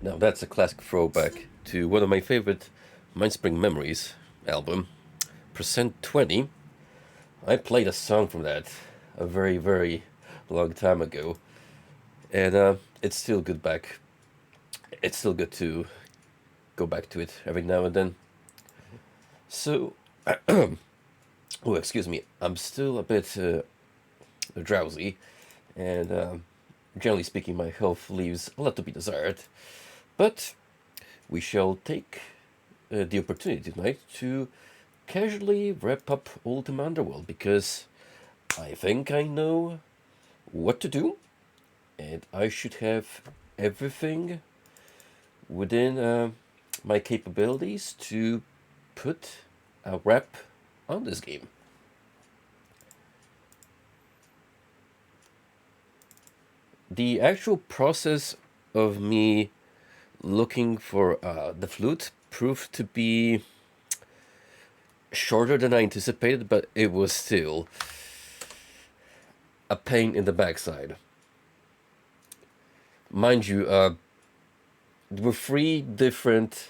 Now that's a classic throwback to one of my favorite Mindspring Memories album, Percent 20. I played a song from that a very, very long time ago, and it's still good back. It's still good to go back to it every now and then. So, oh, excuse me, I'm still a bit drowsy, and generally speaking, my health leaves a lot to be desired. But we shall take the opportunity tonight to casually wrap up Ultima Underworld because I think I know what to do, and I should have everything within my capabilities to put a wrap on this game. The actual process of me looking for the flute proved to be shorter than I anticipated, but it was still a pain in the backside. Mind you, there were three different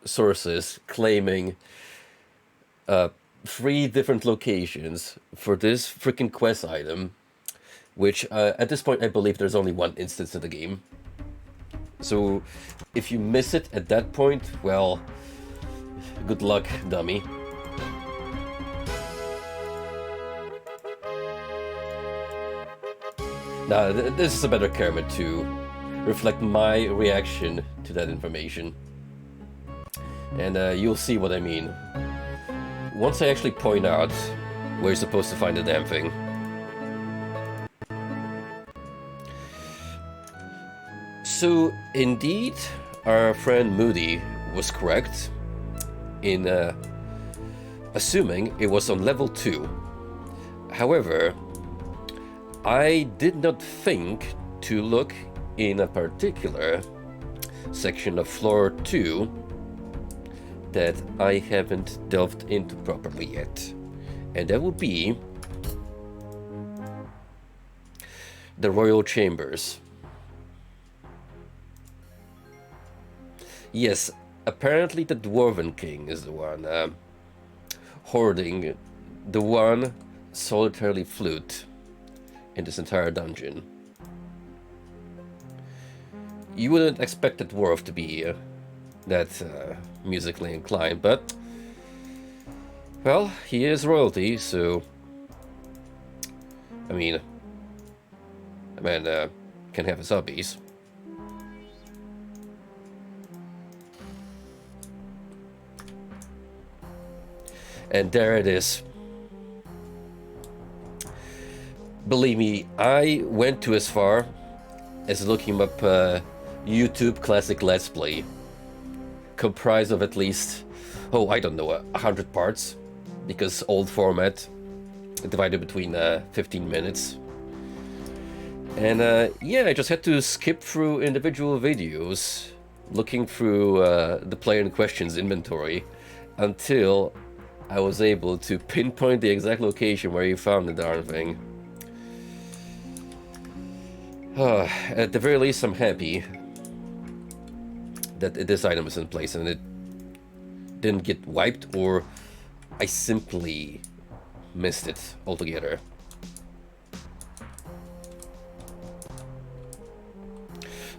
sources claiming three different locations for this freaking quest item, which at this point I believe there's only one instance in the game. So if you miss it at that point, well, good luck, dummy. Now, this is a better camera to reflect my reaction to that information. And you'll see what I mean once I actually point out where you're supposed to find the damn thing. So, indeed, our friend Moody was correct in assuming it was on level 2. However, I did not think to look in a particular section of floor 2 that I haven't delved into properly yet. And that would be the Royal Chambers. Yes, apparently the Dwarven King is the one hoarding the one solitary flute in this entire dungeon. You wouldn't expect a dwarf to be that musically inclined, but well, he is royalty, so I mean, a man can have his hobbies. And there it is. Believe me, I went to as far as looking up YouTube classic Let's Play, comprised of at least, oh, I don't know, 100 parts, because old format, divided between 15 minutes. And yeah, I just had to skip through individual videos, looking through the player in question's inventory, until I was able to pinpoint the exact location where you found the darn thing. At the very least, I'm happy that this item is in place and it didn't get wiped, or I simply missed it altogether.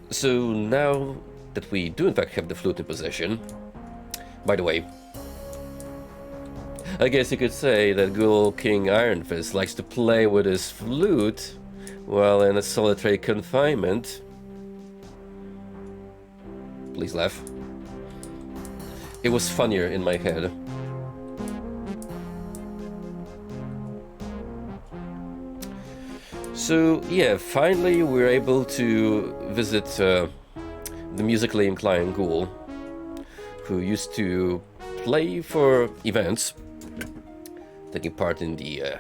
So now that we do in fact have the flute in possession, by the way, I guess you could say that good old King Ironfist likes to play with his flute while in a solitary confinement. Please laugh. It was funnier in my head. So yeah, finally we're able to visit the musically inclined ghoul who used to play for events, taking part in the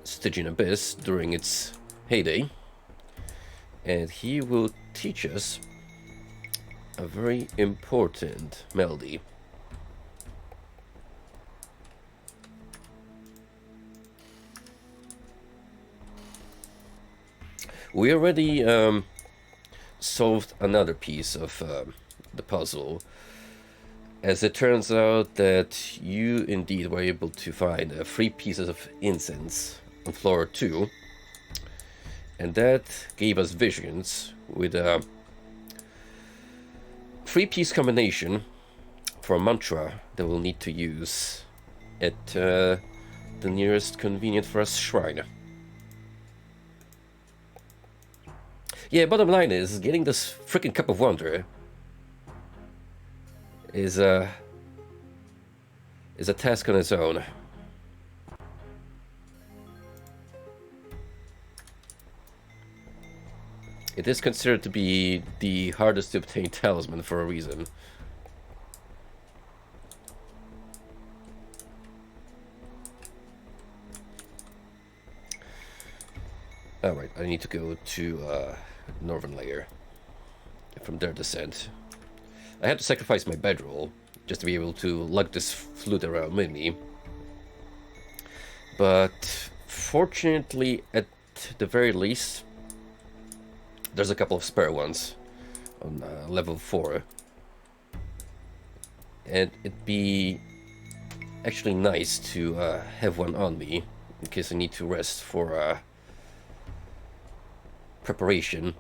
Stygian Abyss during its heyday, and he will teach us a very important melody. We already solved another piece of the puzzle, as it turns out that you indeed were able to find 3 pieces of incense on floor 2, and that gave us visions with a 3-piece combination for a mantra that we'll need to use at the nearest convenient for us shrine. Yeah, bottom line is, getting this freaking Cup of Wonder is a task on its own. It is considered to be the hardest to obtain talisman for a reason. Alright, I need to go to Northern Layer. From there descend. I had to sacrifice my bedroll just to be able to lug this flute around with me. But fortunately, at the very least, there's a couple of spare ones on level 4. And it'd be actually nice to have one on me in case I need to rest for preparation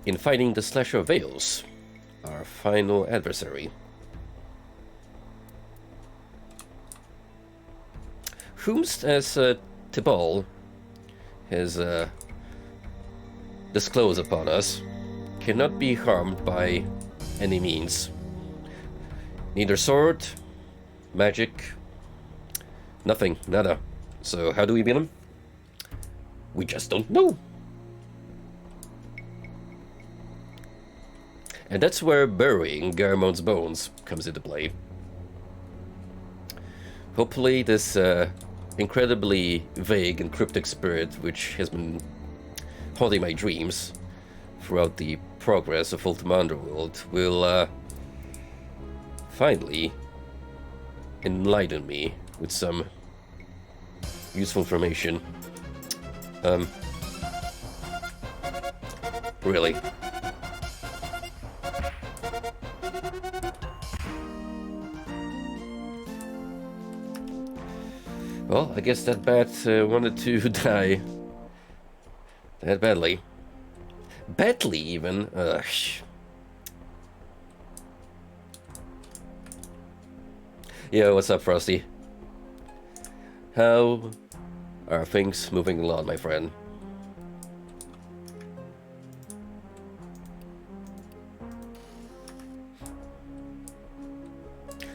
in fighting the Slasher of Veils, our final adversary. Whomst, as Tibal has disclosed upon us, cannot be harmed by any means. Neither sword, magic, nothing, nada. So how do we beat him? We just don't know. And that's where burying Garamon's bones comes into play. Hopefully this incredibly vague and cryptic spirit, which has been haunting my dreams throughout the progress of Ultima Underworld, will finally enlighten me with some useful information. Really. Well, I guess that bat wanted to die that badly. Badly, even. Ugh. Yo, what's up, Frosty? How are things moving along, my friend?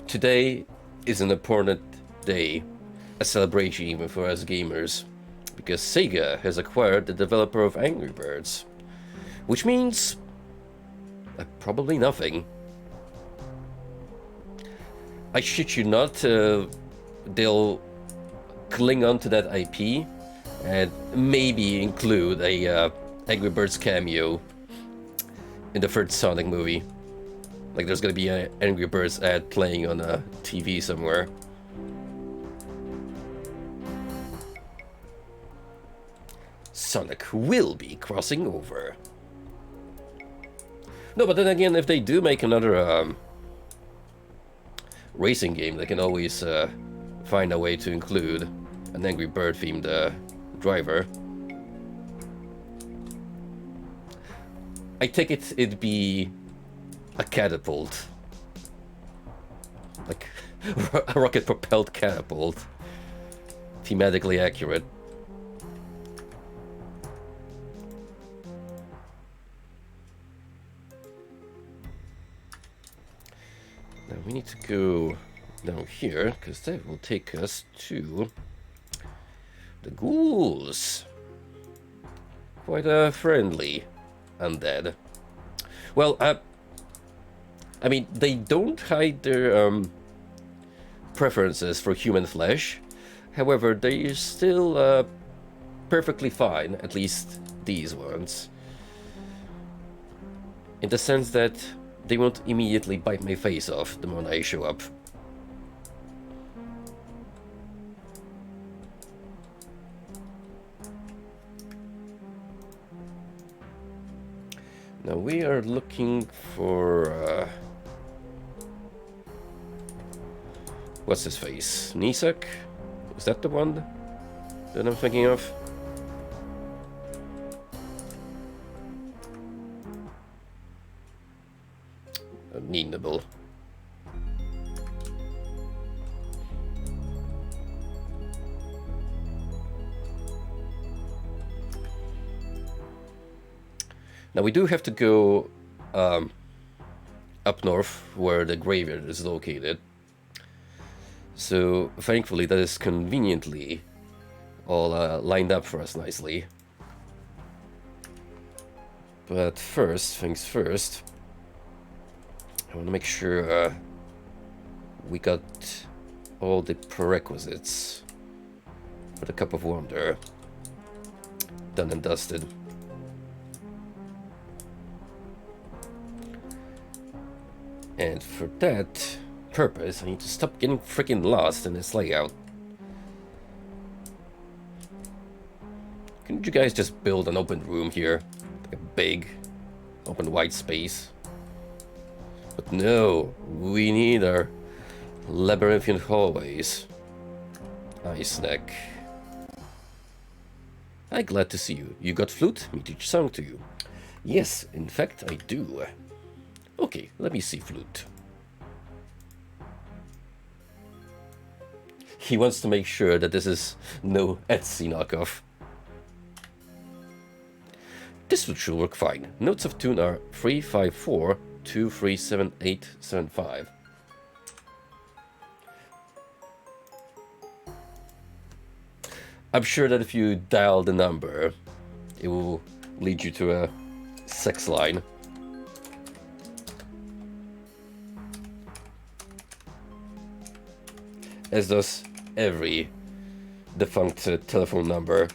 Today is an important day, a celebration even for us gamers, because Sega has acquired the developer of Angry Birds, which means probably nothing. I shit you not, they'll cling on to that IP and maybe include a Angry Birds cameo in the third Sonic movie. Like there's gonna be an Angry Birds ad playing on a TV somewhere. Sonic will be crossing over. No, but then again, if they do make another racing game, they can always find a way to include an Angry Bird themed driver. I take it it'd be a catapult. Like a rocket propelled catapult. Thematically accurate. Now we need to go down here, because that will take us to the ghouls. Quite friendly undead. Well, I mean, they don't hide their preferences for human flesh. However, they're still perfectly fine, at least these ones. In the sense that they won't immediately bite my face off the moment I show up. Now we are looking for... what's his face? Nisak? Is that the one that I'm thinking of? Amenable. Now we do have to go up north where the graveyard is located. So thankfully that is conveniently all lined up for us nicely. But first things first, I want to make sure we got all the prerequisites for the Cup of Wonder done and dusted. And for that purpose, I need to stop getting freaking lost in this layout. Couldn't you guys just build an open room here? Like a big, open white space? But no, we need our labyrinthian hallways. Ice Neck. Hi, glad to see you. You got flute? Me teach song to you. Yes, in fact, I do. Okay, let me see flute. He wants to make sure that this is no Etsy knockoff. This flute should work fine. Notes of tune are 354 237875. I'm sure that if you dial the number, it will lead you to a sex line. As does every defunct telephone number.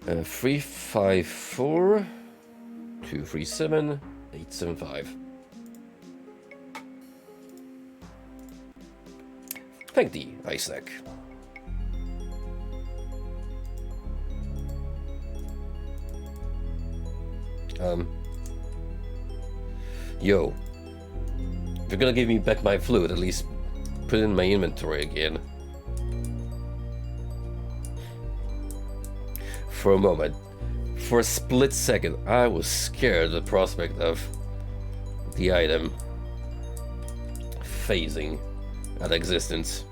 Uh, 354 237 875. Thank thee, Isaac. Yo, if you're gonna give me back my flute, at least put it in my inventory again. For a moment, for a split second, I was scared at the prospect of the item phasing out of existence.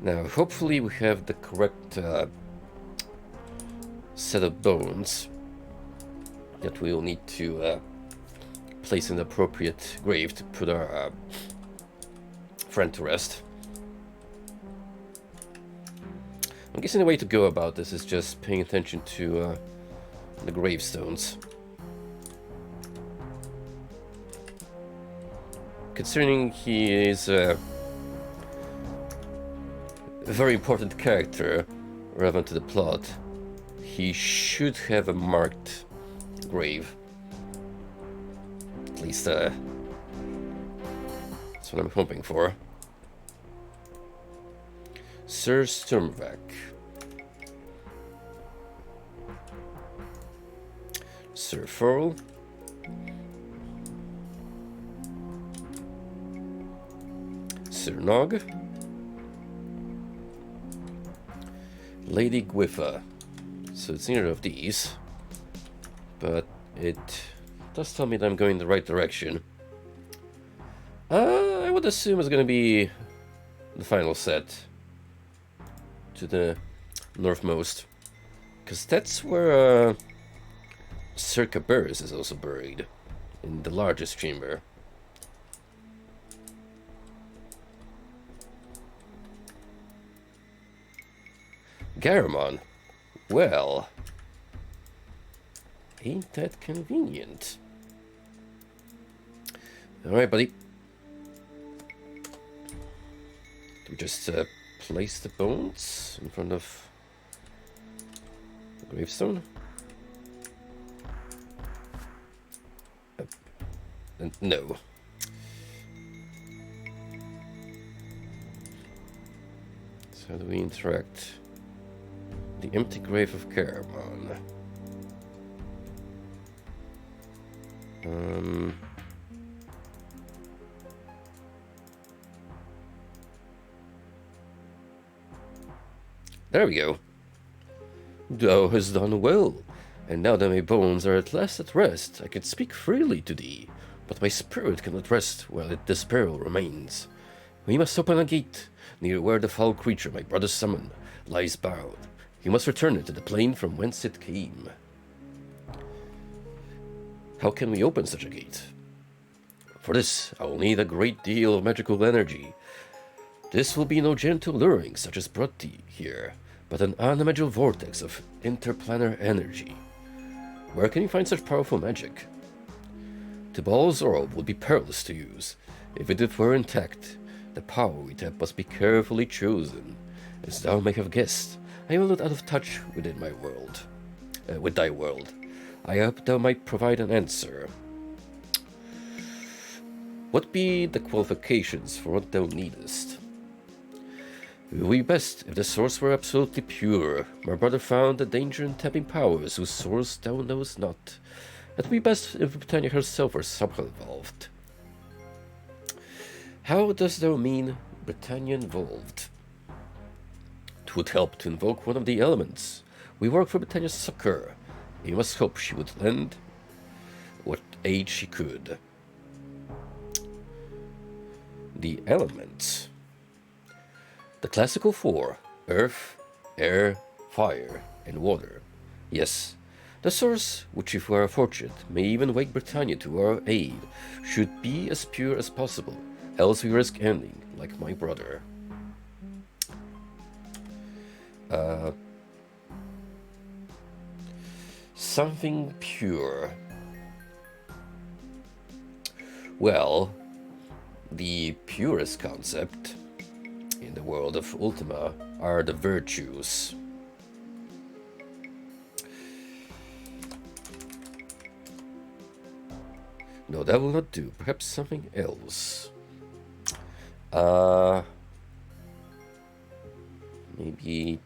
Now, hopefully we have the correct set of bones that we will need to place in the appropriate grave to put our friend to rest. I'm guessing the way to go about this is just paying attention to the gravestones. Considering he is a very important character relevant to the plot, he should have a marked grave. At least that's what I'm hoping for. Sir Sturmvac. Sir Furl. Sir Nog. Lady Gwiffa. So it's neither of these, but it does tell me that I'm going the right direction. I would assume it's going to be the final set to the northmost, because that's where Sir Caberus is also buried, in the largest chamber. Garamon. Well, ain't that convenient? Alright, buddy. We just place the bones in front of the gravestone. And no. So how do we interact? The empty grave of Caramon. There we go. Thou hast done well, and now that my bones are at last at rest, I can speak freely to thee. But my spirit cannot rest while this peril remains. We must open a gate near where the foul creature my brother summoned lies bound. You must return it to the plane from whence it came. How can we open such a gate? For this, I will need a great deal of magical energy. This will be no gentle luring such as brought thee here, but an unimaginable vortex of interplanar energy. Where can you find such powerful magic? Tibal's orb would be perilous to use. If it were intact, the power we tap must be carefully chosen. As thou may have guessed, I am not out of touch within my world. With thy world. I hope thou might provide an answer. What be the qualifications for what thou needest? It would be best if the source were absolutely pure. My brother found a danger in tapping powers whose source thou knowest not. It would be best if Britannia herself were somehow involved. How dost thou mean Britannia involved? It would help to invoke one of the elements. We work for Britannia's succor. We must hope she would lend what aid she could. The elements. The classical four: earth, air, fire, and water. Yes, the source, which if we are fortunate, may even wake Britannia to our aid, should be as pure as possible, else we risk ending like my brother. Something pure. Well, the purest concept in the world of Ultima are the virtues. No, that will not do. Perhaps something else. Maybe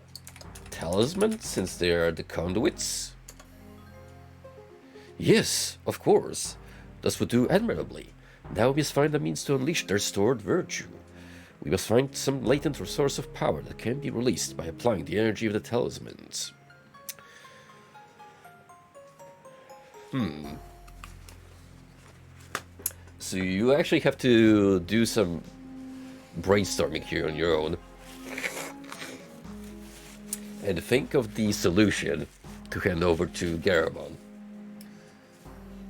talismans, since they are the conduits? Yes, of course. This would do admirably. Now we must find a means to unleash their stored virtue. We must find some latent source of power that can be released by applying the energy of the talismans. So you actually have to do some brainstorming here on your own. And think of the solution to hand over to Garamon.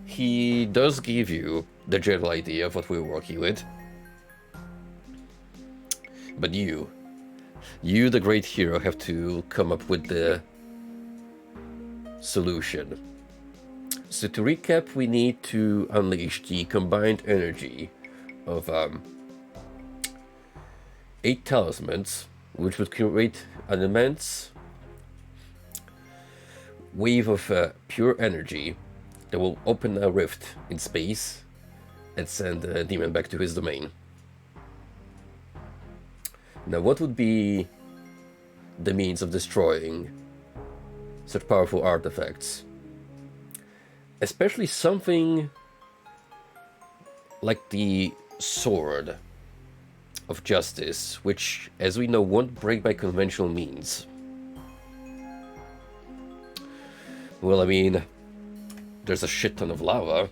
He does give you the general idea of what we're working with. But you, the great hero, have to come up with the solution. So to recap, we need to unleash the combined energy of 8 talismans, which would create an immense wave of pure energy that will open a rift in space and send the demon back to his domain. Now, what would be the means of destroying such powerful artifacts? Especially something like the Sword of Justice, which, as we know, won't break by conventional means. Well, I mean, there's a shit ton of lava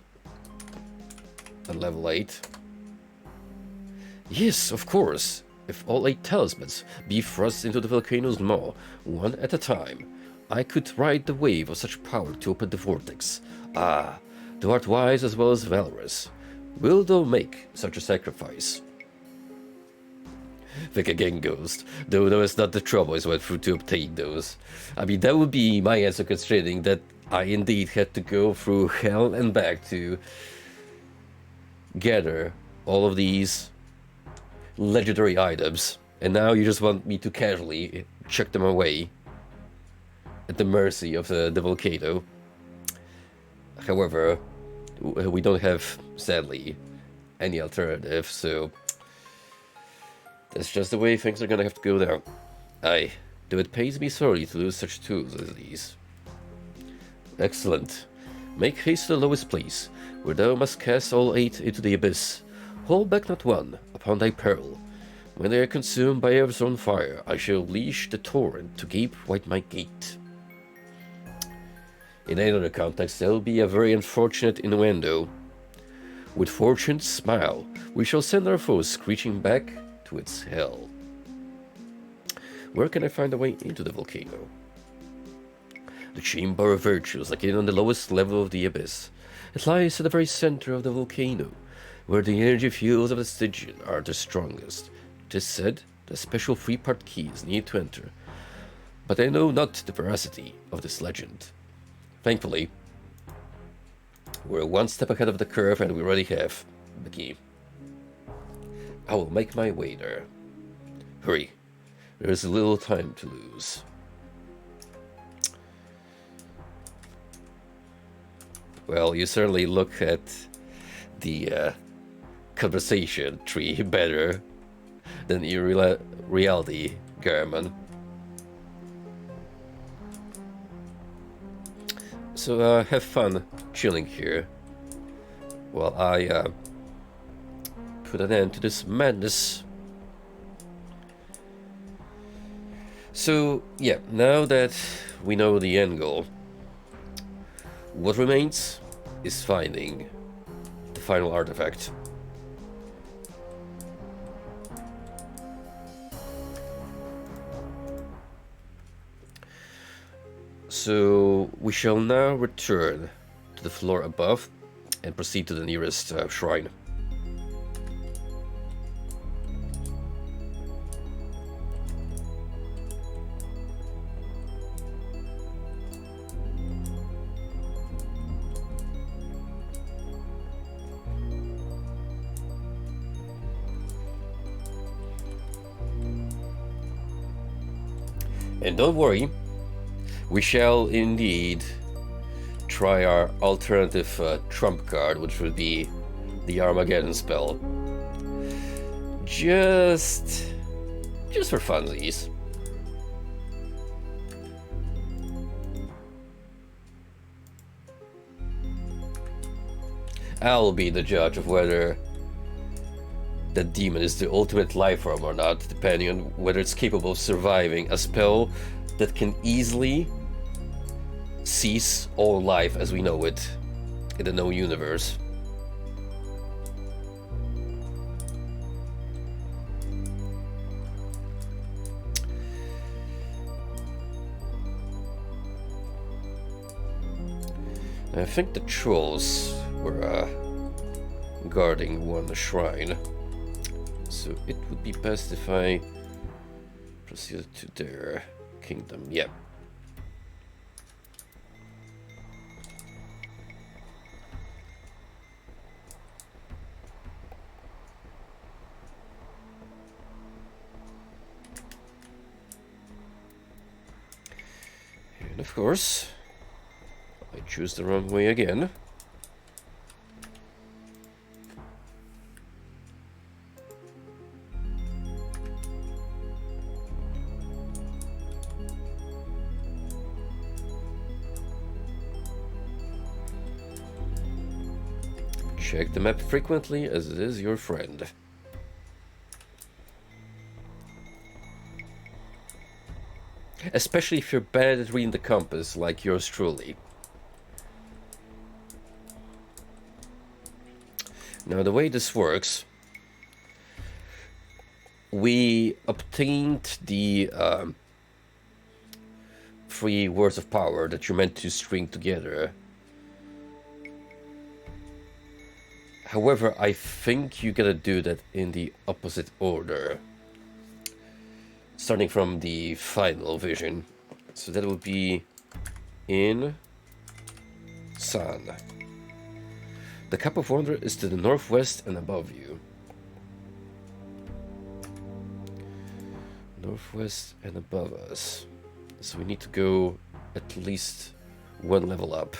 at level 8. Yes, of course. If all 8 talismans be thrust into the volcano's maw, one at a time, I could ride the wave of such power to open the vortex. Ah, thou art wise as well as valorous. Will thou make such a sacrifice? Think again, Ghost, though knowest not the troubles I went through to obtain those. I mean, that would be my answer, considering that I indeed had to go through hell and back to gather all of these legendary items And now you just want me to casually chuck them away at the mercy of the volcano. However, we don't have, sadly, any alternative, so that's just the way things are gonna have to go down. Aye, though it pains me sorely to lose such tools as these. Excellent. Make haste to the lowest place, where thou must cast all 8 into the abyss. Hold back not one, upon thy peril. When they are consumed by Earth's own fire, I shall unleash the torrent to gape wide my gate. In another context, there will be a very unfortunate innuendo. With fortune's smile, we shall send our foes screeching back to its hell. Where can I find a way into the volcano? The chamber of virtue is located on the lowest level of the abyss. It lies at the very center of the volcano, where the energy fields of the Stygian are the strongest. 'Tis said that special 3-part keys need to enter, but I know not the veracity of this legend. Thankfully, we're one step ahead of the curve and we already have the key. I will make my way there. Hurry, there is little time to lose. Well, you certainly look at the conversation tree better than your reality, Garman. So have fun chilling here while I put an end to this madness. So yeah, now that we know the end goal, what remains is finding the final artifact. So we shall now return to the floor above and proceed to the nearest shrine. And don't worry, we shall indeed try our alternative trump card, which would be the Armageddon spell. Just for funsies. I'll be the judge of whether the demon is the ultimate life form or not, depending on whether it's capable of surviving a spell that can easily cease all life as we know it in the known universe. I think the trolls were guarding one shrine, so it would be best if I proceeded to their kingdom. Yeah. And of course, I choose the wrong way again. Check the map frequently, as it is your friend. Especially if you're bad at reading the compass, like yours truly. Now, the way this works, we obtained the 3 words of power that you're meant to string together. However, I think you gotta do that in the opposite order, starting from the final vision. So that would be in Sun. The Cup of Wonder is to the northwest and above you. Northwest and above us. So we need to go at least one level up.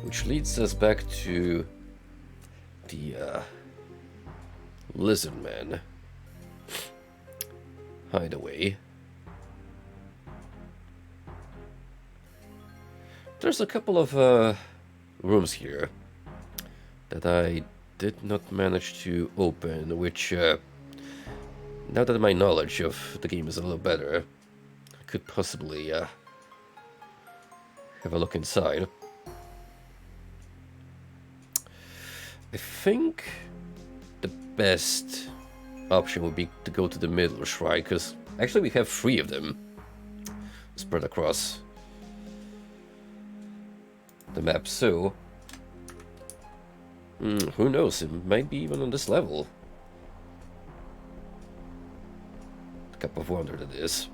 Which leads us back to the Lizard Man hideaway. There's a couple of rooms here that I did not manage to open, which now that my knowledge of the game is a little better, I could possibly have a look inside. I think the best option would be to go to the middle shrine, because actually we have 3 of them spread across the map, so who knows, it might be even on this level. Cup of Wonder that is.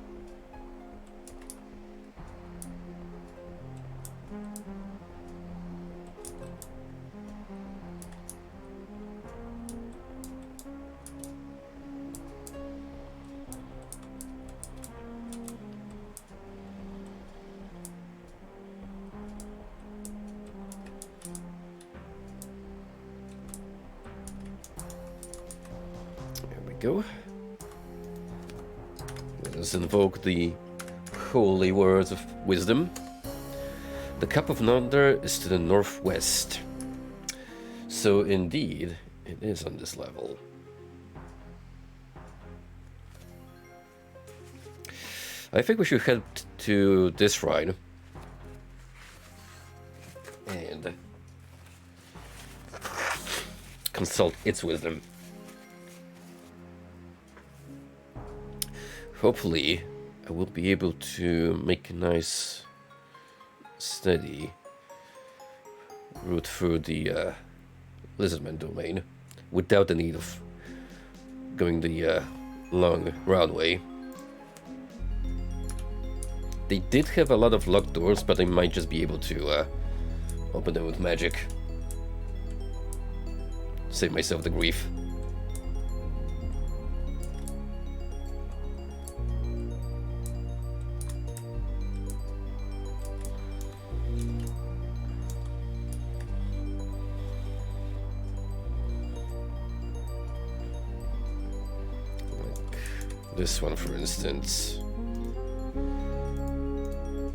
Go. Let us invoke the holy words of wisdom. The Cup of Thunder is to the northwest. So indeed, it is on this level. I think we should head to this shrine and consult its wisdom. Hopefully, I will be able to make a nice, steady route through the Lizardman domain without the need of going the long roundway. They did have a lot of locked doors, but I might just be able to open them with magic. Save myself the grief. This one, for instance.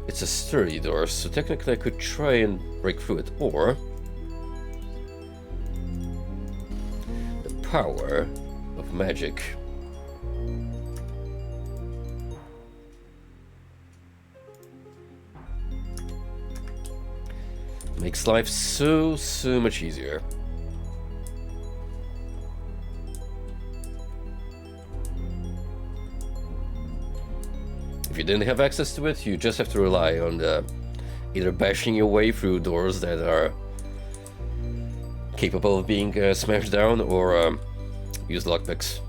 It's a sturdy door, so technically I could try and break through it, or the power of magic. Makes life so much easier. If you didn't have access to it, you just have to rely on either bashing your way through doors that are capable of being smashed down, or use lockpicks.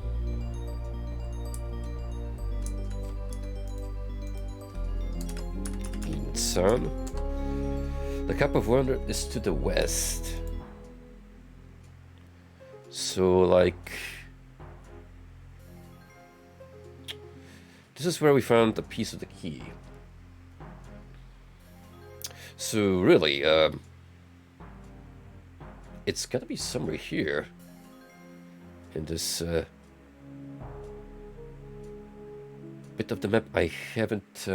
Sun. The Cup of Wonder is to the west. So, like, this is where we found a piece of the key. So really, it's gotta be somewhere here in this bit of the map I haven't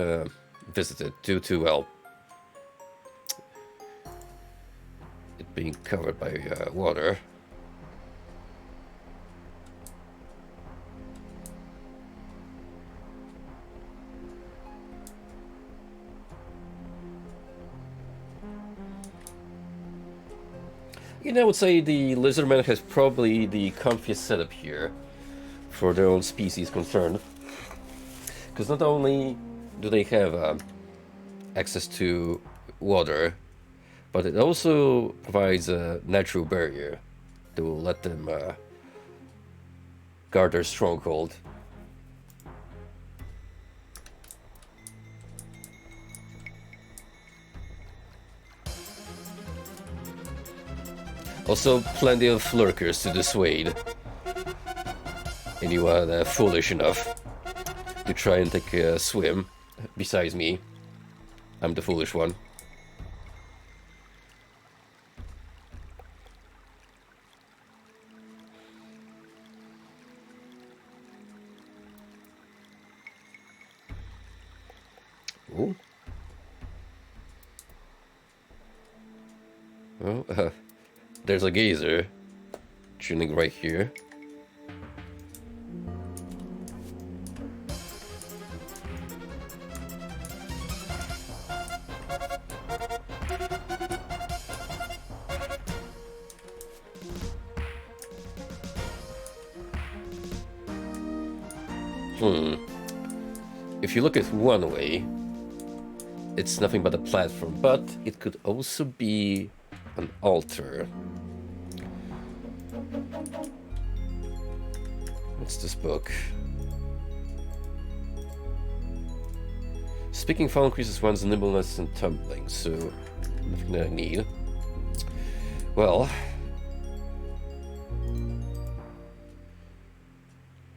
visited due to, well, it being covered by water. I would say the Lizardman has probably the comfiest setup here for their own species concerned. Because not only do they have access to water, but it also provides a natural barrier that will let them guard their stronghold. Also, plenty of lurkers to dissuade anyone foolish enough to try and take a swim. Besides me, I'm the foolish one. Ooh. Well, there's a geyser tuning right here. If you look at one way, it's nothing but a platform, but it could also be an altar. What's this book? Speaking fall increases one's nimbleness and tumbling, so nothing that I need. Well,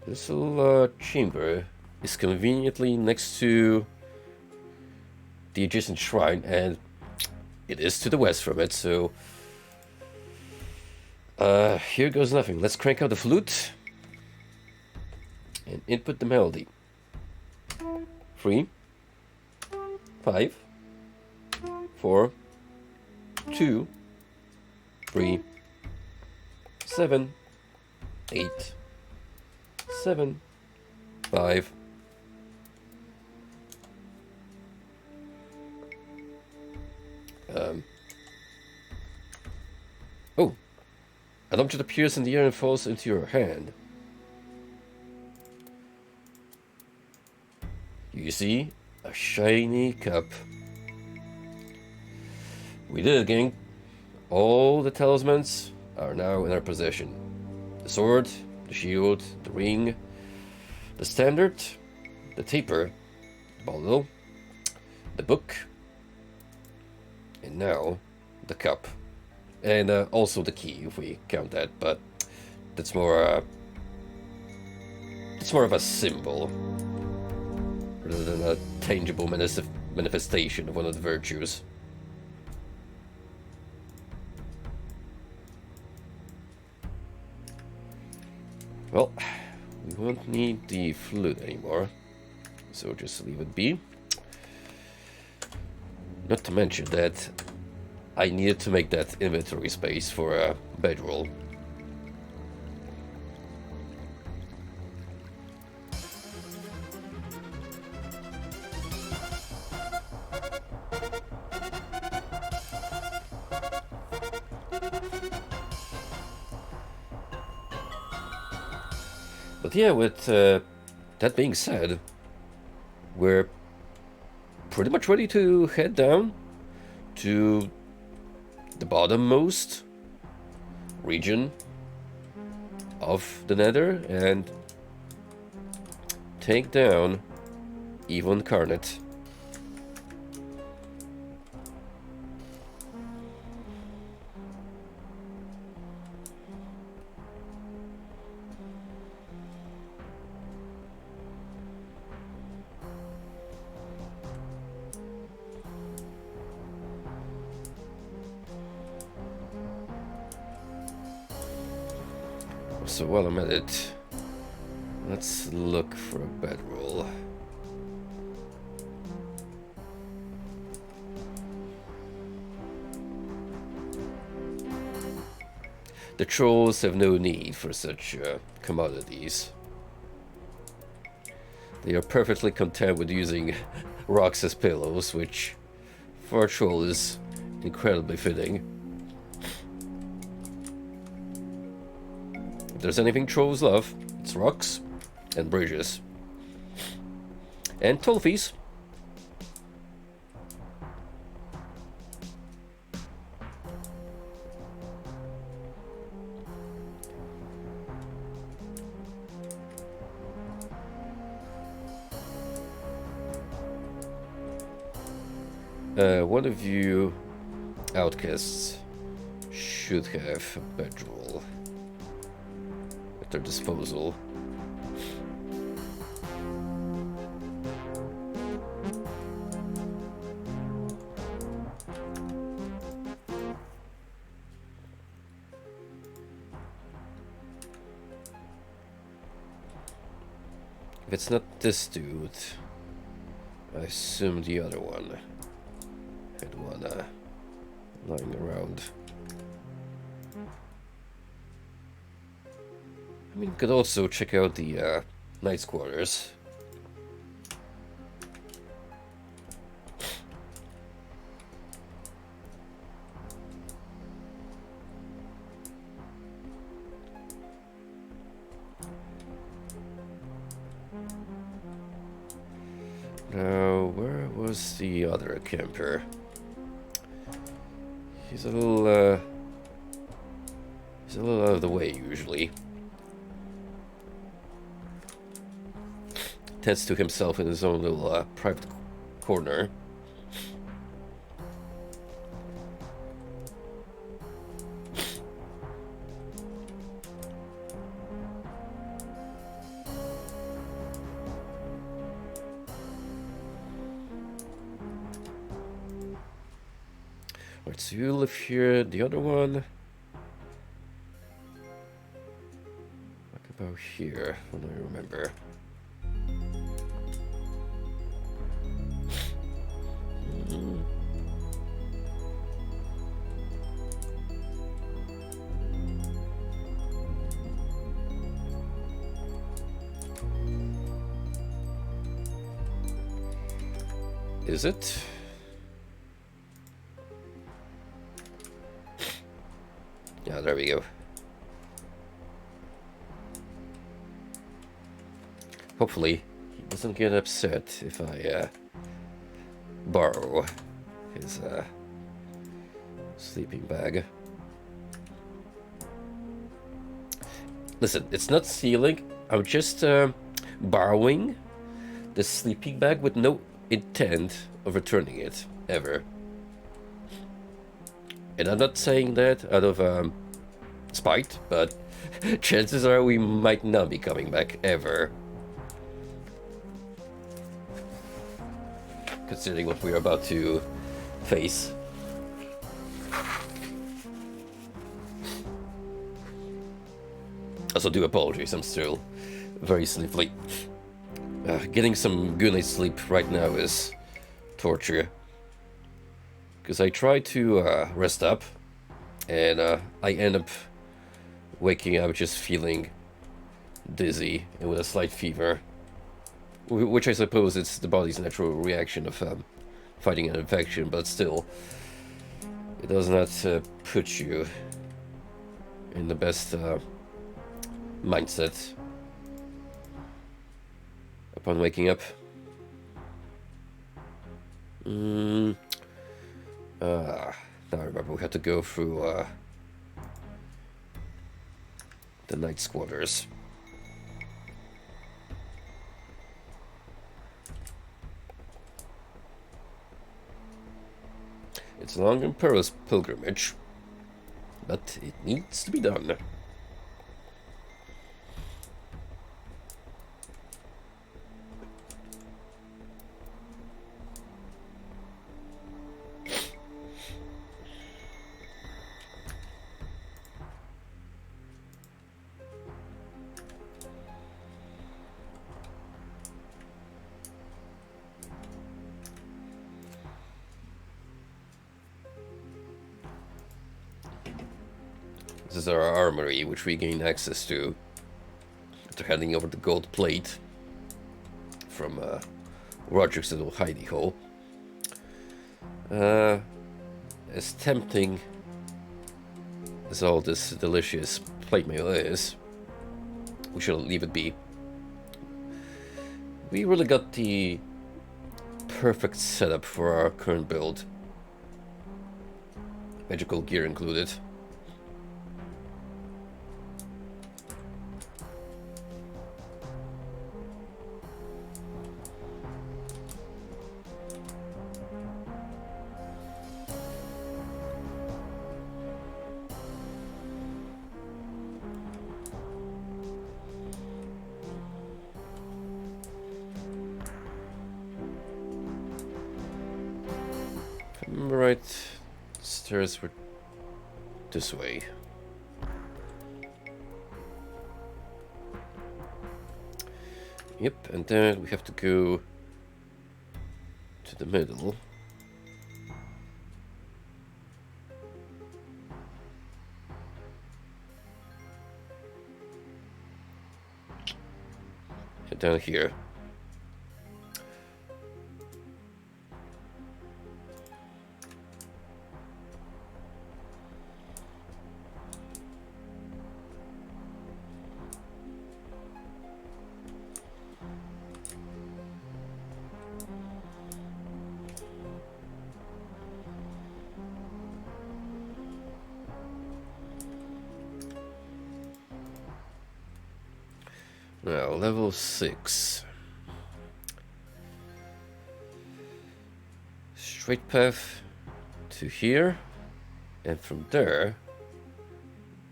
this little chamber is conveniently next to the adjacent shrine, and it is to the west from it, so here goes nothing. Let's crank out the flute and input the melody. 3, 5, 4, 2, 3, 7, 8, 7, 5. Oh, an object appears in the air and falls into your hand. You see a shiny cup. We did it, gang. All the talismans are now in our possession. The sword, the shield, the ring, the standard, the taper, the bottle, the book, and now the cup. And also the key, if we count that, but that's more it's more of a symbol rather than a tangible manifestation of one of the virtues. Well, we won't need the flute anymore, so just leave it be. Not to mention that I needed to make that inventory space for a bedroll. But yeah, with that being said, we're pretty much ready to head down to the bottommost region of the Nether and take down Evil Incarnate. So while I'm at it, let's look for a bedroll. The trolls have no need for such commodities. They are perfectly content with using rocks as pillows, which for a troll is incredibly fitting. If there's anything trolls love, it's rocks and bridges. And toll fees. One of you outcasts should have a bedroll at their disposal. If it's not this dude, I assume the other one had one lying around. I mean, could also check out the Knight's Quarters. Now, where was the other camper? He's a little out of the way usually. Tends to himself in his own little private corner. Right, so you live here. The other one. What about here? I don't remember. Is it? Yeah, there we go. Hopefully, he doesn't get upset if I borrow his sleeping bag. Listen, it's not stealing. I'm just borrowing the sleeping bag with no intent of returning it, ever. And I'm not saying that out of spite, but chances are we might not be coming back ever. Considering what we're about to face. Also, do apologies, I'm still very sleepy. Getting some good night's sleep right now is torture. Because I try to rest up, and I end up waking up just feeling dizzy and with a slight fever. Which I suppose it's the body's natural reaction of fighting an infection, but still, it does not put you in the best mindset upon waking up. Now I remember we had to go through the Knight's Quarters. It's a long and perilous pilgrimage, but it needs to be done. This is our armory, which we gain access to after handing over the gold plate from Roderick's little hidey hole. As tempting as all this delicious plate mail is, we should leave it be. We really got the perfect setup for our current build. Magical gear included. right. Stairs were this way. Yep, and then we have to go to the middle. And down here. Now, level 6. Straight path to here, and from there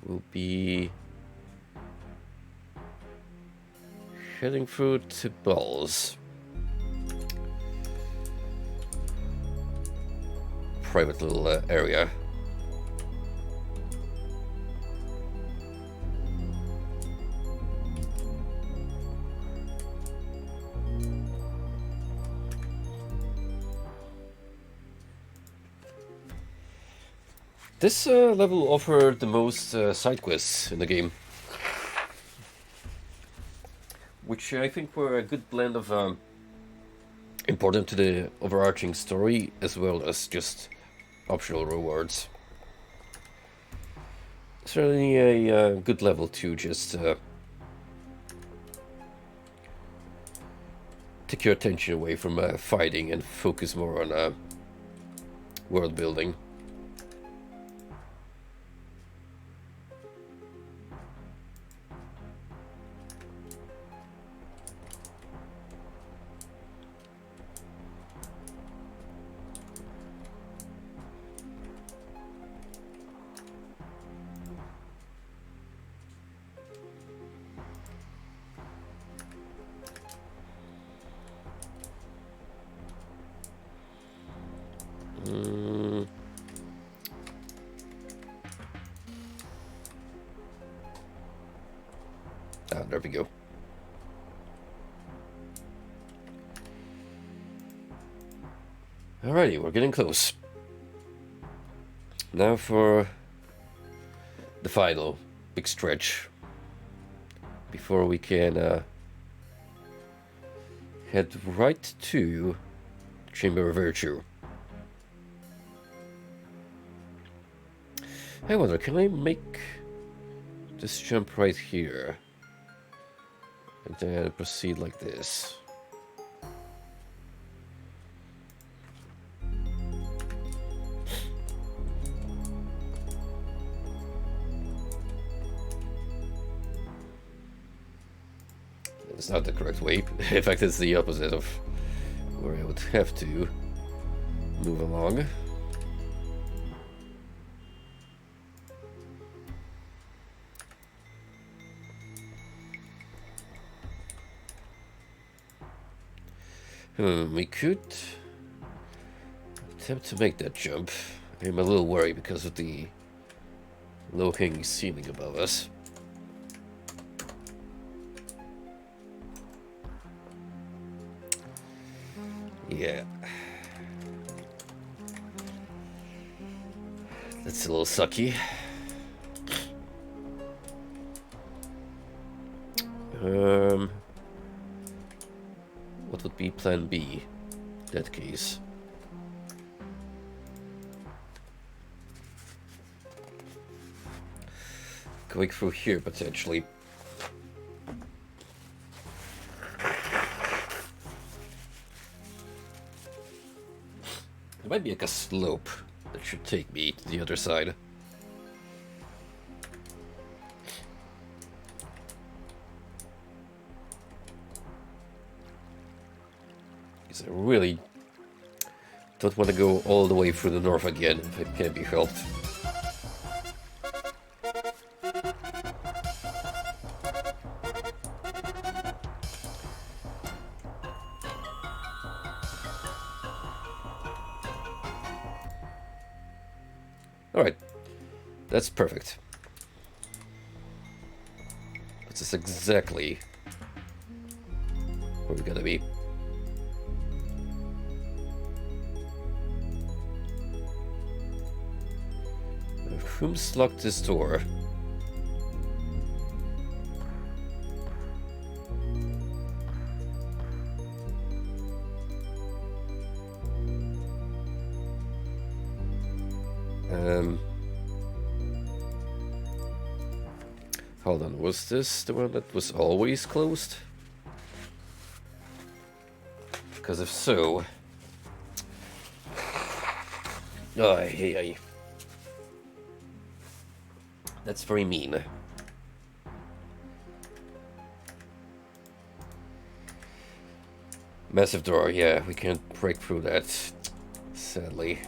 we'll be heading through to Balls. Private little area. This level offered the most side quests in the game, which I think were a good blend of important to the overarching story as well as just optional rewards. Certainly a good level to just take your attention away from fighting and focus more on world building. There we go. Alrighty, we're getting close. Now for the final big stretch before we can head right to Chamber of Virtue. I wonder, can I make this jump right here? And then proceed like this. It's not the correct way. In fact, it's the opposite of where I would have to move along. We could attempt to make that jump. I'm a little worried because of the low-hanging ceiling above us. Yeah. That's a little sucky. What would be plan B in that case? Going through here potentially. There might be like a slope that should take me to the other side. Because I really don't want to go all the way through the north again if it can be helped. Alright, that's perfect. This is exactly where we gotta be. Whom's locked this door? Hold on, was this the one that was always closed? Because if so... Oh, hey. That's very mean. Massive door, yeah, we can't break through that, sadly.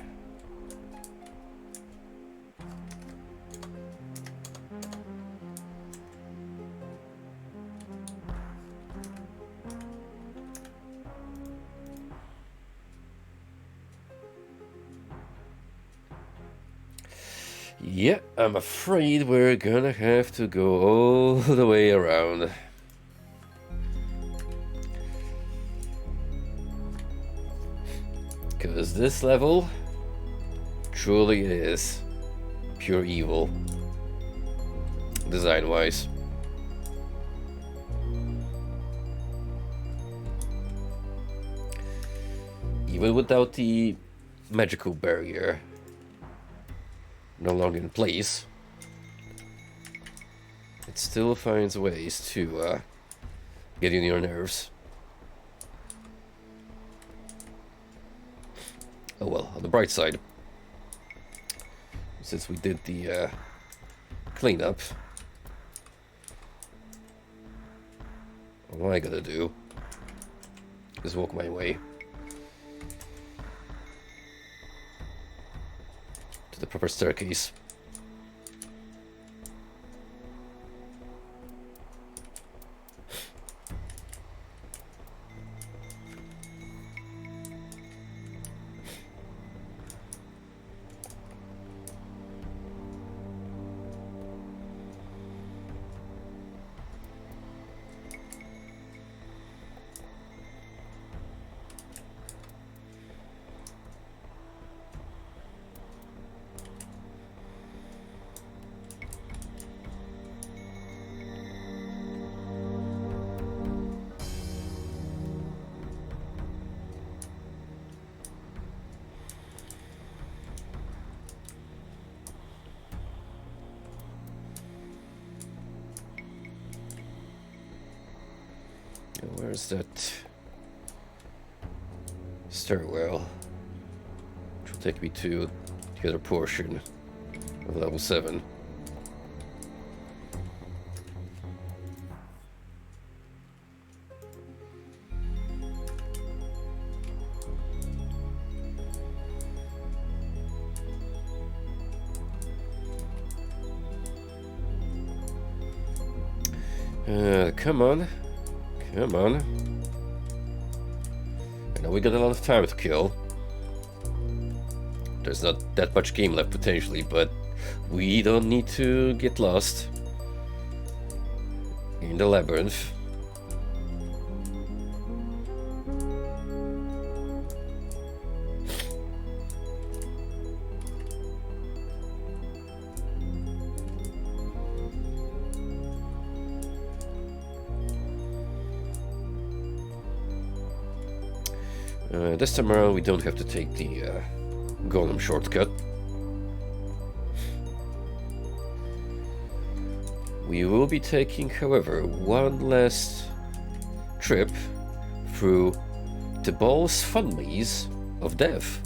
Yeah, I'm afraid we're gonna have to go all the way around. Because this level truly is pure evil, design-wise. Even without the magical barrier no longer in place, it still finds ways to get in your nerves. Oh well, on the bright side, since we did the cleanup, all I gotta do is walk my way to the proper staircase. Where's that stairwell? Which will take me to the other portion of level 7. Come on. Come on. I know we got a lot of time to kill. There's not that much game left potentially, but we don't need to get lost in the labyrinth. This time around we don't have to take the golem shortcut. We will be taking, however, one last trip through the Ball's Fun Maze of Death.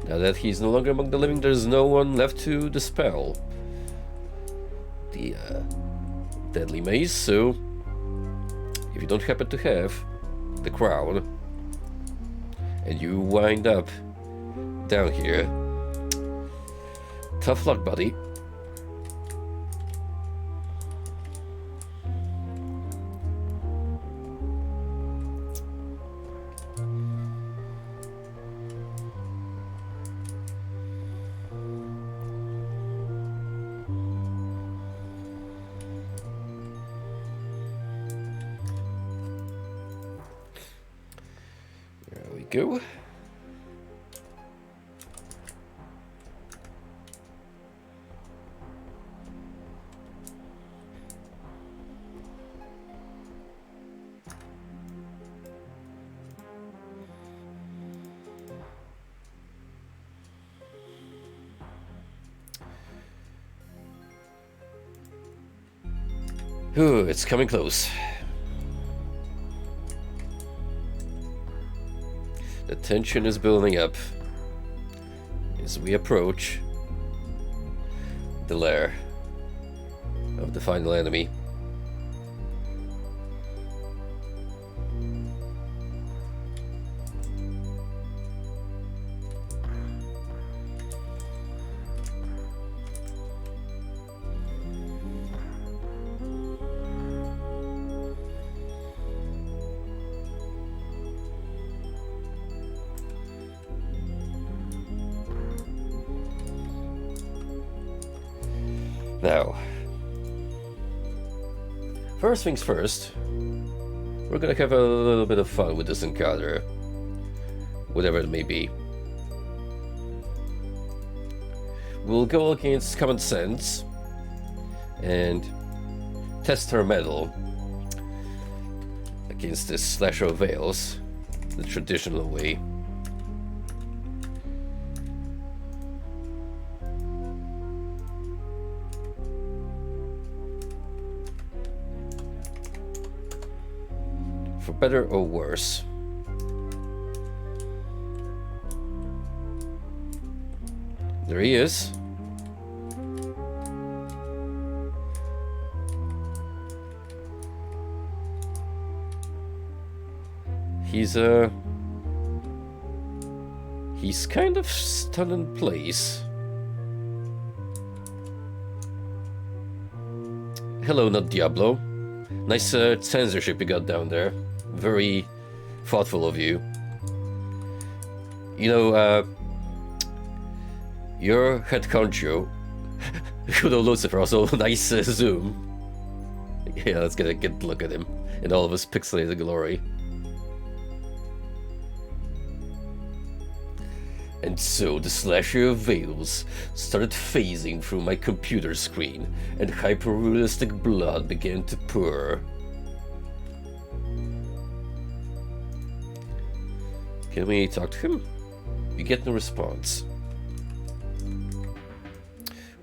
Now that he's no longer among the living, there's no one left to dispel the deadly maze, so if you don't happen to have the crown and you wind up down here, tough luck, buddy. go. Ooh, it's coming close. The tension is building up as we approach the lair of the final enemy. Now, first things first, we're gonna have a little bit of fun with this encounter, whatever it may be. We'll go against common sense and test our mettle against this slasher of veils, the traditional way. For better or worse. There he is. He's kind of stunned in place. Hello, not Diablo. Nice censorship you got down there. Very thoughtful of you. You know, your head honcho, Kudo Lucifer, also nice zoom. Yeah, let's get a good look at him in all of his pixelated glory. And so the slasher of veils started phasing through my computer screen, and hyper-realistic blood began to pour. Can we talk to him? We get no response.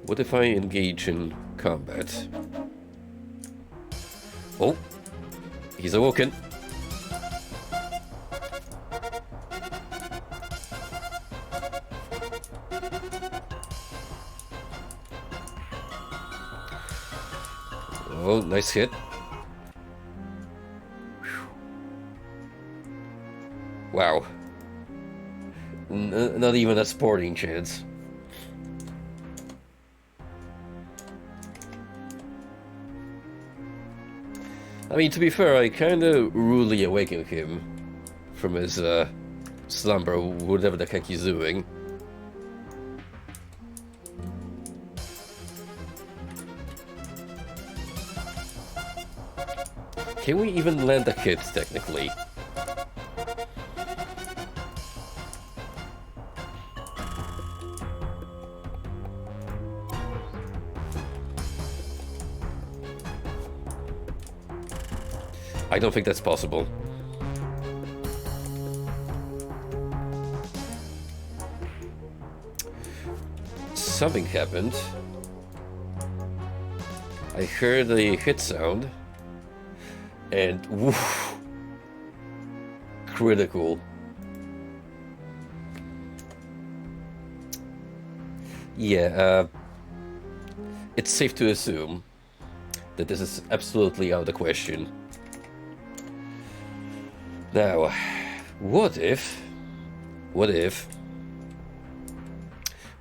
What if I engage in combat? Oh, he's awoken. Oh, nice hit. Wow. Not even a sporting chance. I mean, to be fair, I kinda rudely awakened him from his slumber, whatever the heck he's doing. Can we even land a hit, technically? I don't think that's possible. Something happened. I heard a hit sound. And woof, critical. Yeah, it's safe to assume that this is absolutely out of the question. Now, what if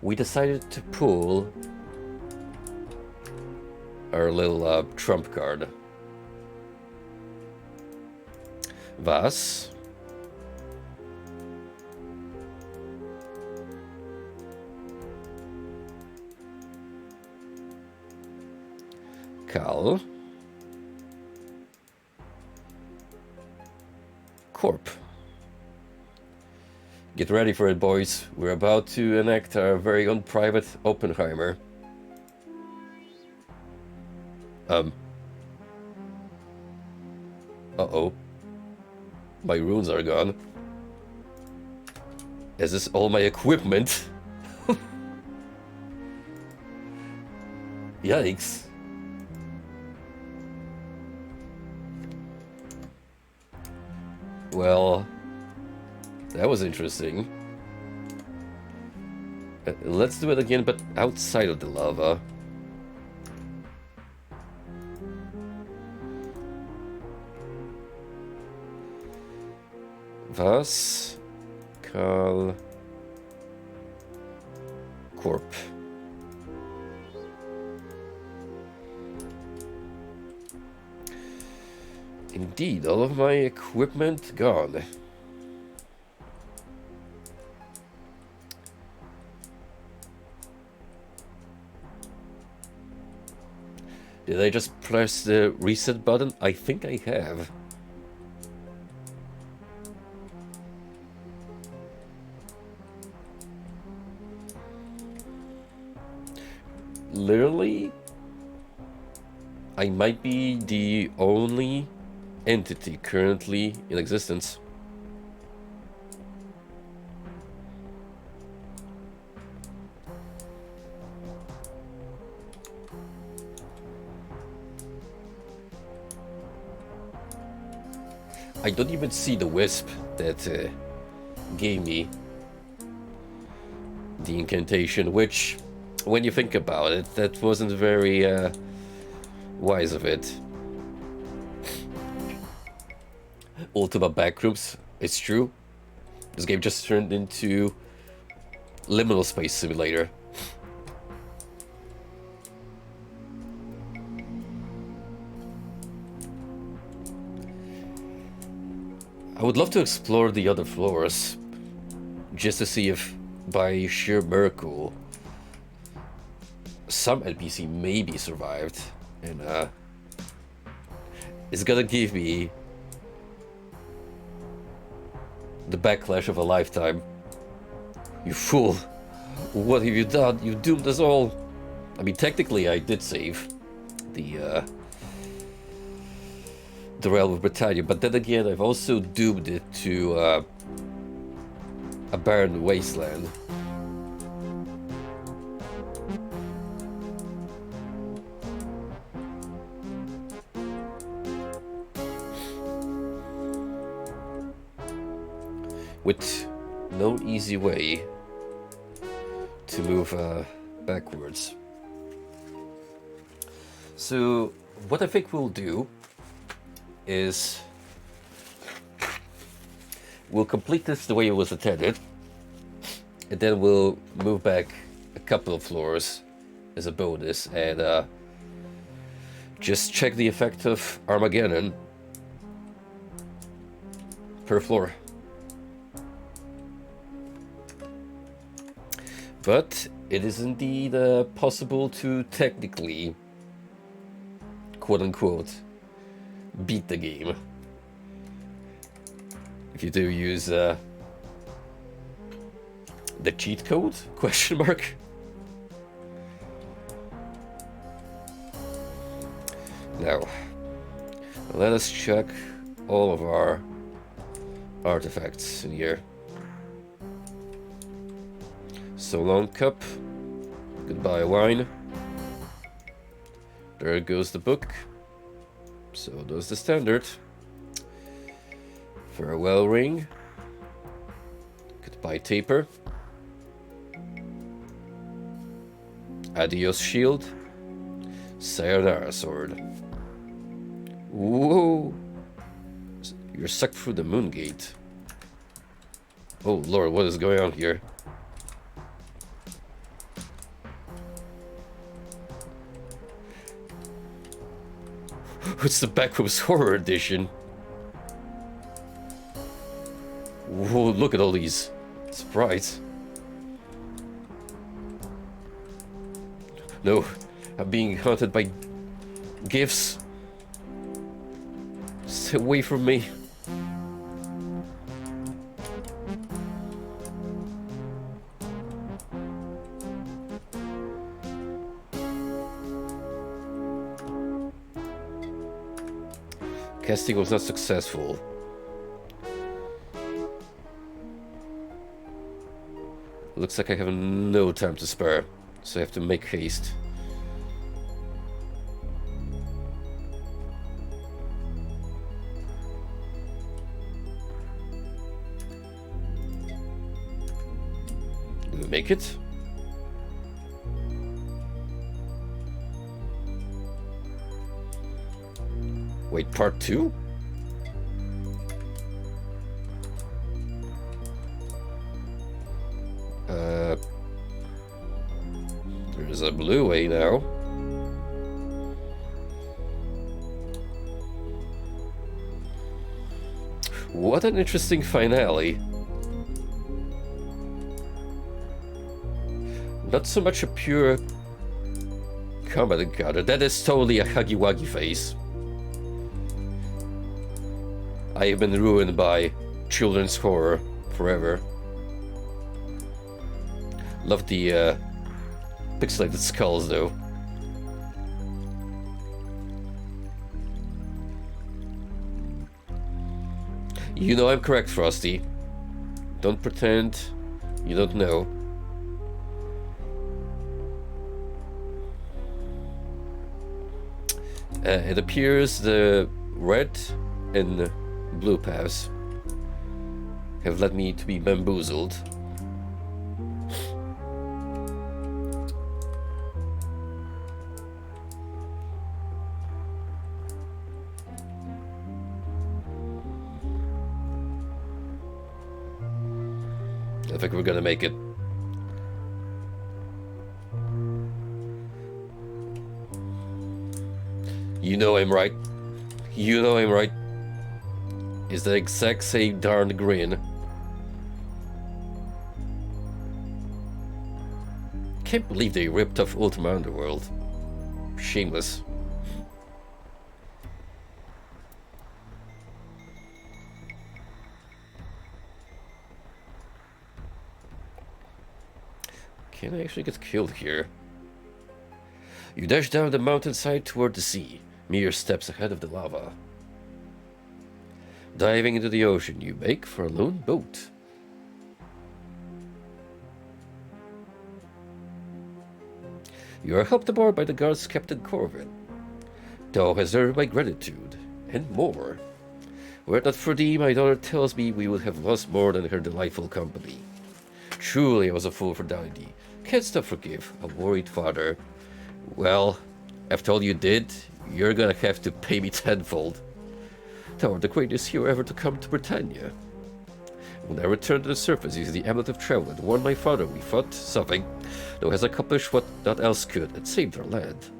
we decided to pull our little trump card? Was Karl Corp. Get ready for it, boys. We're about to enact our very own private Oppenheimer. Uh-oh. My runes are gone. Is this all my equipment? Yikes. Well, that was interesting. Let's do it again, but outside of the lava. Was Karl Corp. Indeed, all of my equipment gone. Did I just press the reset button? I think I have. Literally, I might be the only entity currently in existence. I don't even see the wisp that gave me the incantation, which, when you think about it, that wasn't very wise of it. Ultima backrooms, it's true. This game just turned into liminal space simulator. I would love to explore the other floors, just to see if, by sheer miracle, some NPC maybe survived, and it's gonna give me the backlash of a lifetime. You fool! What have you done? You doomed us all! I mean, technically I did save the realm of Britannia, but then again I've also doomed it to a barren wasteland. With no easy way to move backwards. So what I think we'll do is we'll complete this the way it was intended, and then we'll move back a couple of floors as a bonus and just check the effect of Armageddon per floor. But it is indeed possible to technically, quote-unquote, beat the game. If you do use the cheat code, question mark. Now, let us check all of our artifacts in here. So long, cup. Goodbye, wine. There goes the book. So does the standard. Farewell ring. Goodbye, taper. Adios shield. Sayonara sword. Whoa! You're sucked through the moon gate. Oh lord, what is going on here? It's the Backrooms Horror Edition. Whoa, look at all these sprites. No, I'm being haunted by gifts. Stay away from me. Casting was not successful. Looks like I have no time to spare, so I have to make haste. Did we make it? Wait, part 2? There's a blue way now. What an interesting finale. Not so much a pure combat encounter. That is totally a Huggy Wuggy face. I have been ruined by children's horror forever. Love the pixelated skulls though. You know I'm correct, Frosty. Don't pretend you don't know. It appears the red and blue paths have led me to be bamboozled. I think we're gonna make it. You know I'm right. You know I'm right. Is the exact same darn grin. Can't believe they ripped off Ultima Underworld. Shameless. Can I actually get killed here? You dash down the mountainside toward the sea, mere steps ahead of the lava. Diving into the ocean, you make for a lone boat. You are helped aboard by the guard's Captain Corvin. Thou has earned my gratitude, and more. Were it not for thee, my daughter tells me we would have lost more than her delightful company. Truly I was a fool for doubting thee. Canst thou forgive a worried father? Well, after all you did, you're gonna have to pay me tenfold. Thou art the greatest hero ever to come to Britannia. When I returned to the surface using the amulet of travel and warned my father we fought something, thou hast accomplished what none else could and saved our land.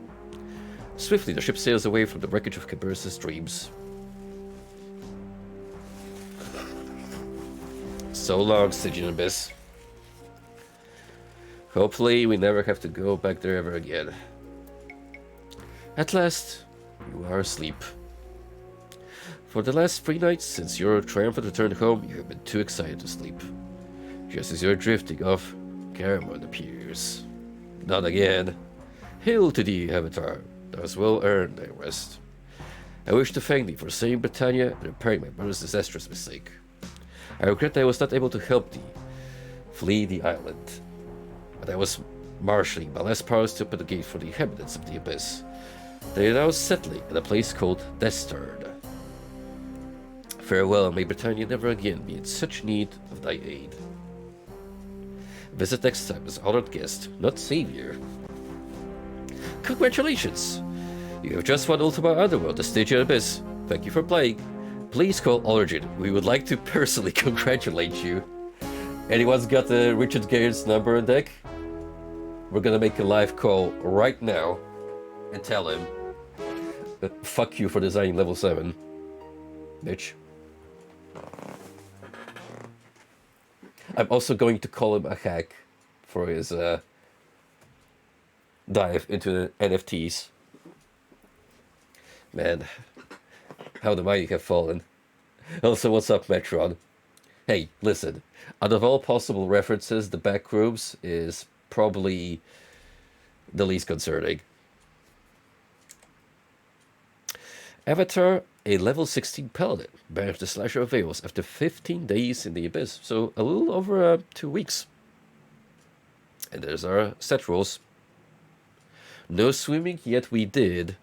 Swiftly the ship sails away from the wreckage of Caberce's dreams. So long, Stygian Abyss. Hopefully we never have to go back there ever again. At last, you are asleep. For the last 3 nights since your triumphant return home, you have been too excited to sleep. Just as you are drifting off, Caramon appears. Not again. Hail to thee, Avatar. Thou hast well earned thy rest. I wish to thank thee for saving Britannia and repairing my brother's disastrous mistake. I regret that I was not able to help thee flee the island, but I was marshalling my last powers to open the gate for the inhabitants of the Abyss. They are now settling in a place called Destard. Farewell, and may Britannia never again be in such need of thy aid. Visit next time as honored guest, not savior. Congratulations! You have just won Ultima Underworld, the Stygian Abyss. Thank you for playing. Please call Origin. We would like to personally congratulate you. Anyone's got the Richard Gere's number in deck? We're gonna make a live call right now and tell him that fuck you for designing level 7. Bitch. I'm also going to call him a hack for his dive into the NFTs. Man, how the mighty have fallen. Also, what's up, Metron? Hey, listen, out of all possible references, the backrooms is probably the least concerning. Avatar, a level 16 paladin, bears the Slasher of Veils after 15 days in the Abyss, so a little over 2 weeks. And there's our stat rolls. No swimming, yet we did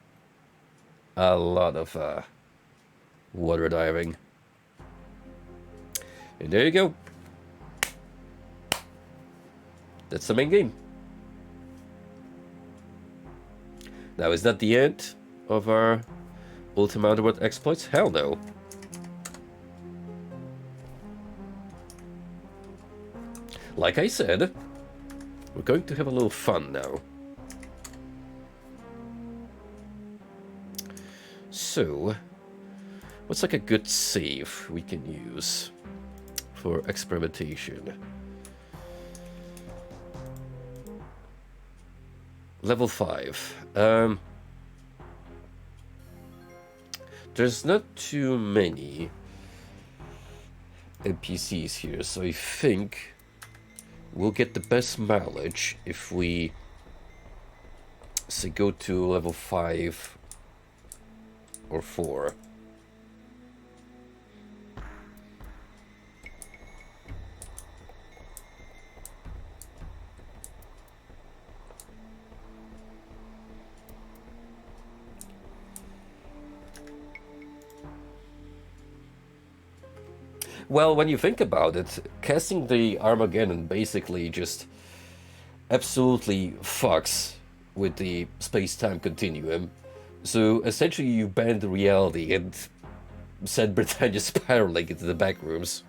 a lot of water diving. And there you go. That's the main game. Now, is that the end of our Ultima Underworld exploits? Hell no. Like I said, we're going to have a little fun now. So, what's like a good save we can use for experimentation? Level 5. There's not too many NPCs here, so I think we'll get the best mileage if we, say, go to level 5 or 4. Well, when you think about it, casting the Armageddon basically just absolutely fucks with the space-time continuum. So essentially you bend reality and send Britannia spiraling into the back rooms.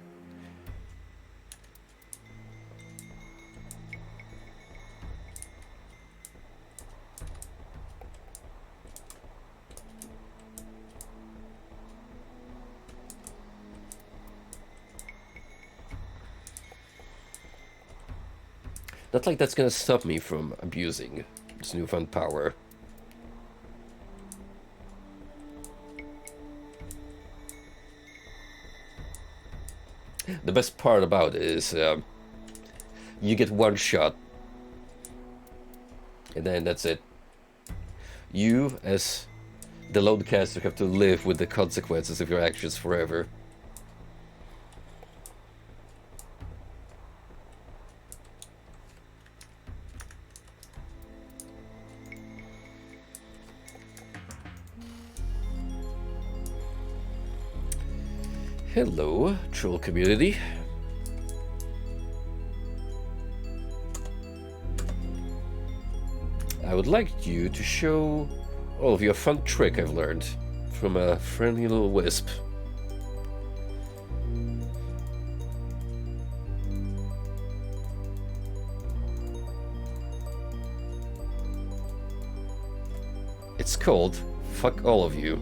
Not like that's gonna stop me from abusing this newfound power. The best part about it is you get one shot and then that's it. You, as the lone caster, have to live with the consequences of your actions forever. Hello, troll community. I would like you to show all of you a fun trick I've learned from a friendly little wisp. It's called Fuck All of You.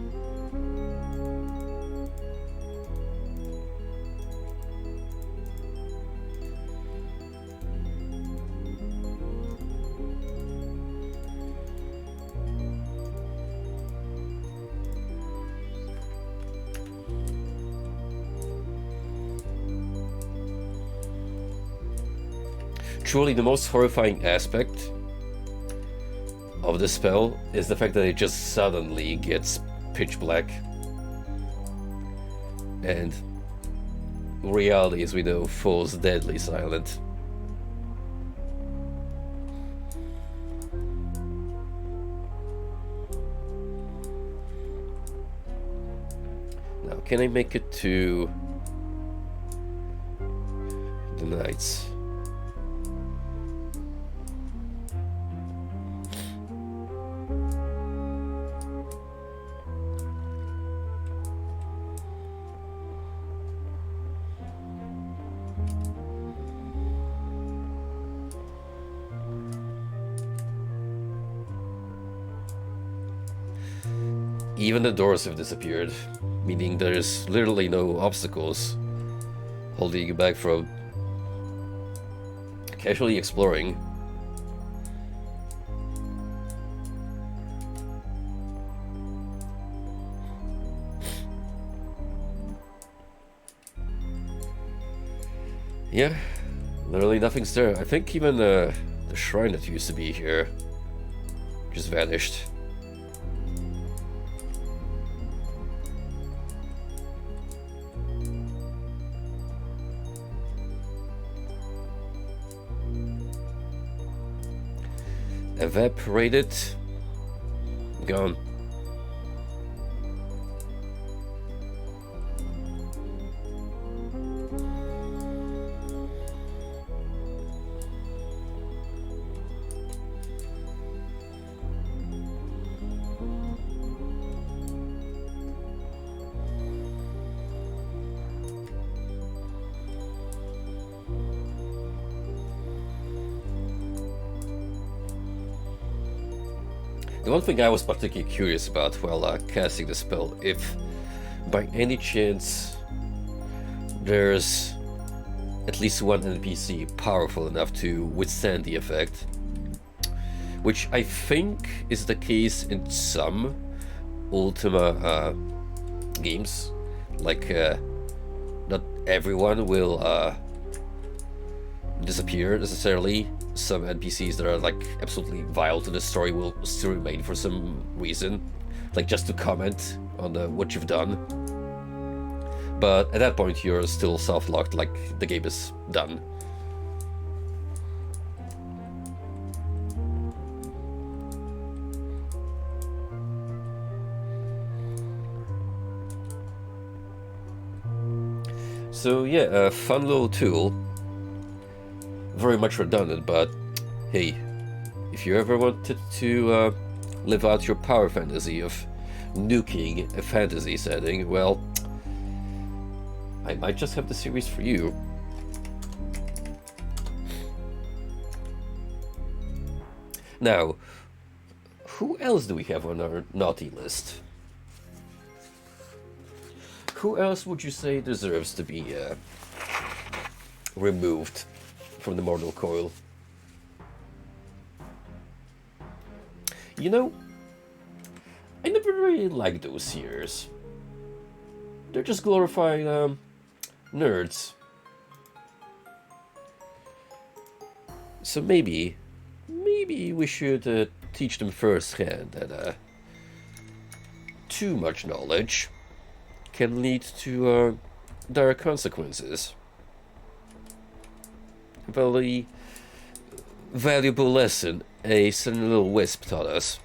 Truly, the most horrifying aspect of the spell is the fact that it just suddenly gets pitch black. And reality, as we know, falls deadly silent. Now, can I make it to the Knights? Even the doors have disappeared, meaning there's literally no obstacles holding you back from casually exploring. Yeah, literally nothing's there. I think even the shrine that used to be here just vanished. evaporated, gone. The one thing I was particularly curious about while casting the spell, if by any chance there's at least one NPC powerful enough to withstand the effect, which I think is the case in some Ultima games. Like, not everyone will disappear necessarily. Some NPCs that are like absolutely vile to the story will still remain for some reason, like just to comment on what you've done. But at that point you're still soft-locked, like the game is done. So yeah, a fun little tool. Very much redundant, but hey, if you ever wanted to live out your power fantasy of nuking a fantasy setting, well, I might just have the series for you. Now, who else do we have on our naughty list? Who else would you say deserves to be removed from the mortal coil? You know, I never really liked those seers. They're just glorifying nerds. So maybe we should teach them firsthand that too much knowledge can lead to dire consequences. A very valuable lesson a certain little wisp taught us.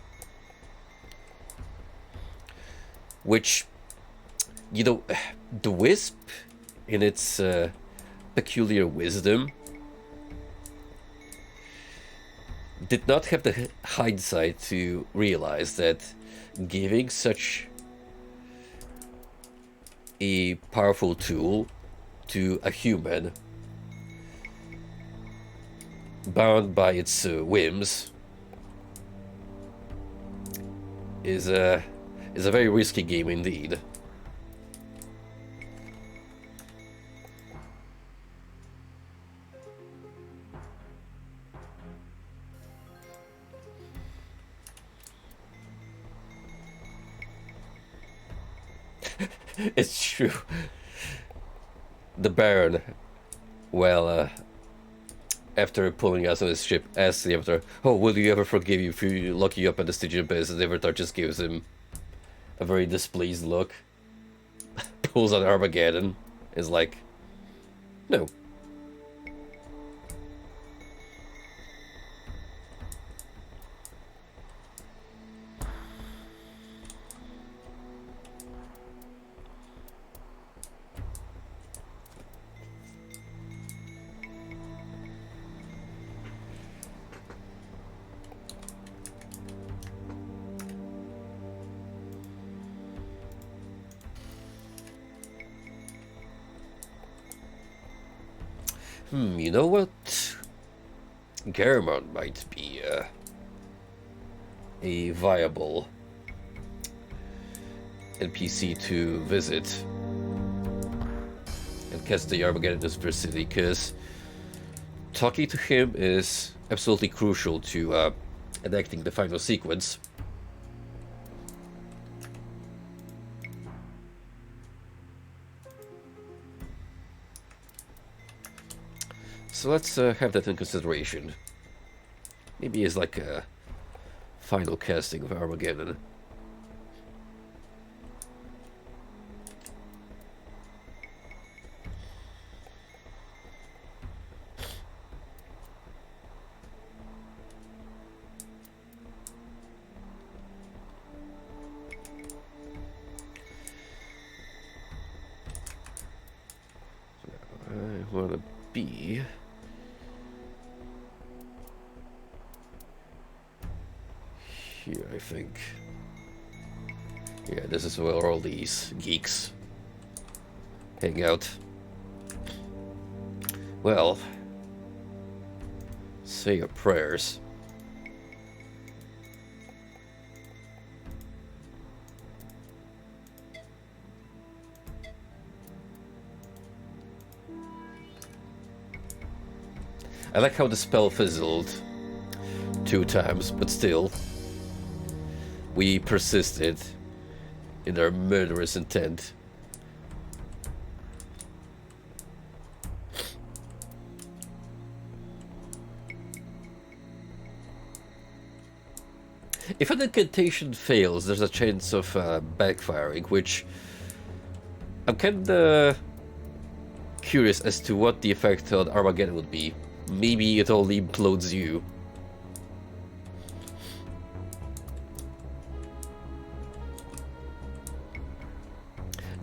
Which, you know, the wisp, in its peculiar wisdom, did not have the hindsight to realize that giving such a powerful tool to a human bound by its whims is a very risky game indeed. It's true. The Baron, well, after pulling us on his ship, asks the Avatar, "Oh, will you ever forgive you if you lock you up at the Stygian base?" And the Avatar just gives him a very displeased look. Pulls on Armageddon. Is like, no. You know what? Garamond might be a viable NPC to visit and cast the Armageddon in this vicinity, because talking to him is absolutely crucial to enacting the final sequence. So let's have that in consideration. Maybe it's like a final casting of Armageddon. here, I think. Yeah, this is where all these geeks hang out. Well, say your prayers. I like how the spell fizzled 2 times, but still, we persisted in our murderous intent. If an incantation fails, there's a chance of backfiring, which I'm kinda curious as to what the effect on Armageddon would be. Maybe it only implodes you.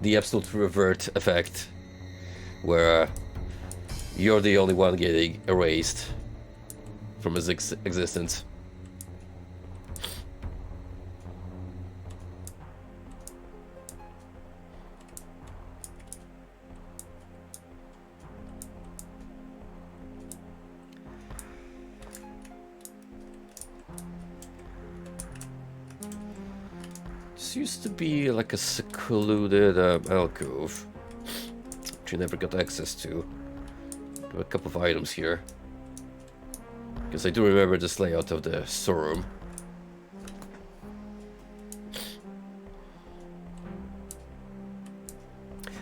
The absolute revert effect, where you're the only one getting erased from his existence. This used to be like a secluded alcove, which you never got access to. There are a couple of items here, because I do remember this layout of the storeroom.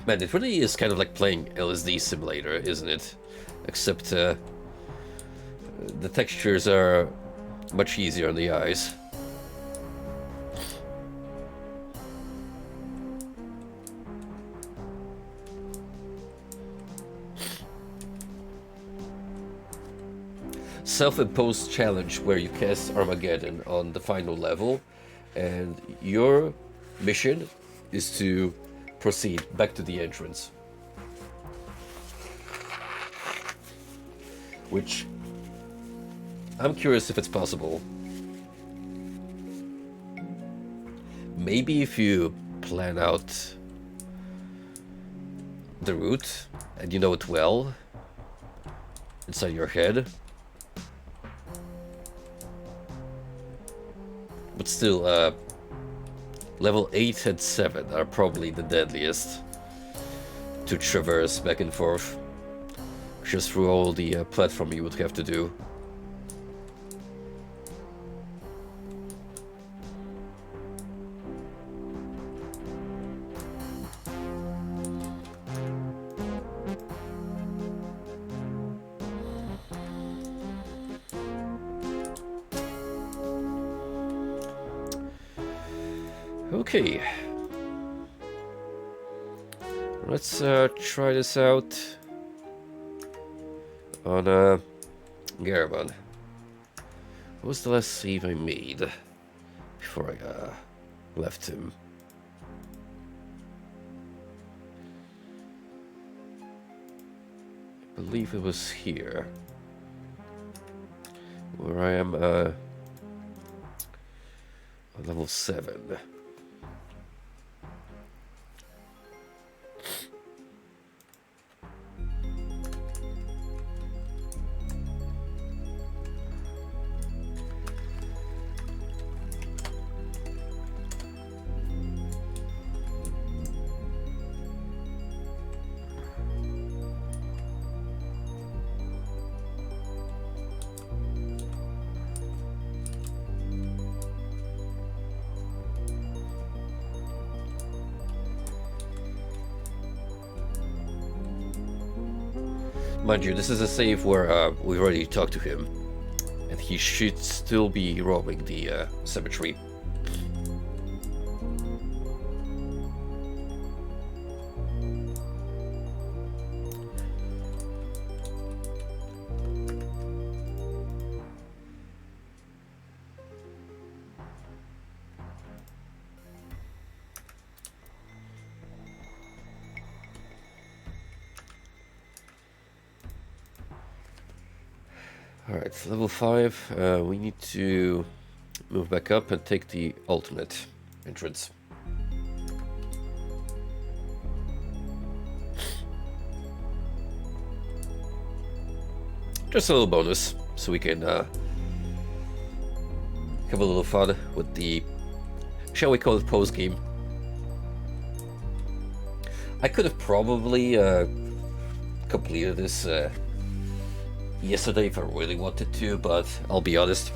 Man, it really is kind of like playing LSD Simulator, isn't it? Except the textures are much easier on the eyes. Self-imposed challenge where you cast Armageddon on the final level, and your mission is to proceed back to the entrance. Which I'm curious if it's possible. Maybe if you plan out the route and you know it well inside your head. But still, level 8 and 7 are probably the deadliest to traverse back and forth, just through all the platform you would have to do. Okay, let's try this out on Garaban. What was the last save I made before I left him? I believe it was here, where I am on level 7. Mind you, this is a save where we've already talked to him, and he should still be roaming the cemetery. Alright, level 5, we need to Move back up and take the alternate entrance. Just a little bonus, so we can have a little fun with the, shall we call it, post-game. I could have probably completed this yesterday if I really wanted to, but I'll be honest.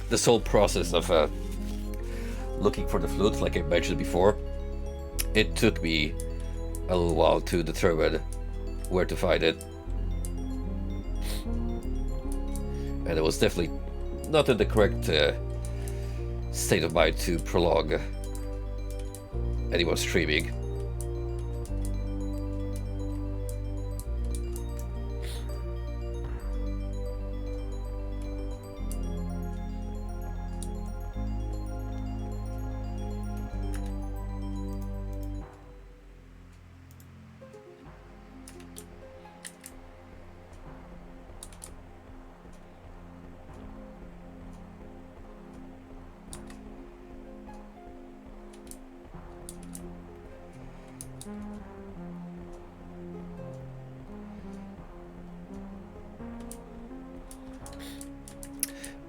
This whole process of looking for the flute, like I mentioned before, it took me a little while to determine where to find it. And it was definitely not in the correct state of mind to prolong any more streaming.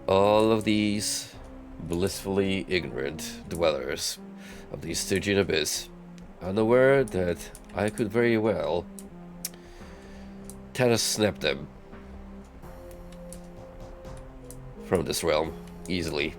All of these blissfully ignorant dwellers of the Stygian Abyss, unaware that I could very well snap them from this realm easily.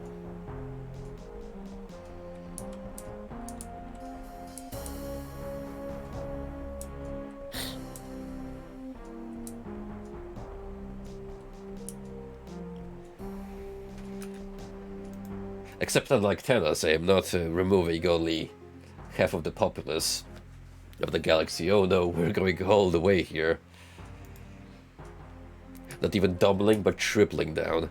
Except unlike Thanos, I am not removing only half of the populace of the galaxy. Oh no, we're going all the way here. Not even doubling, but tripling down.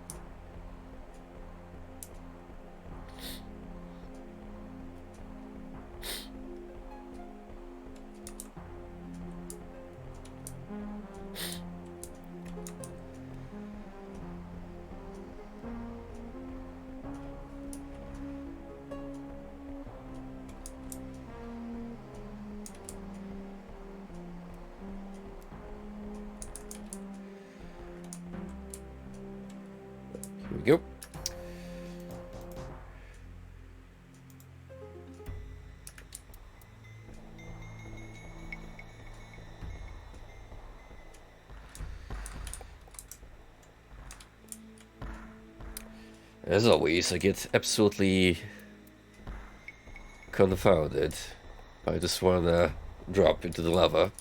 Here we go. As always, I get absolutely confounded by this one drop into the lava.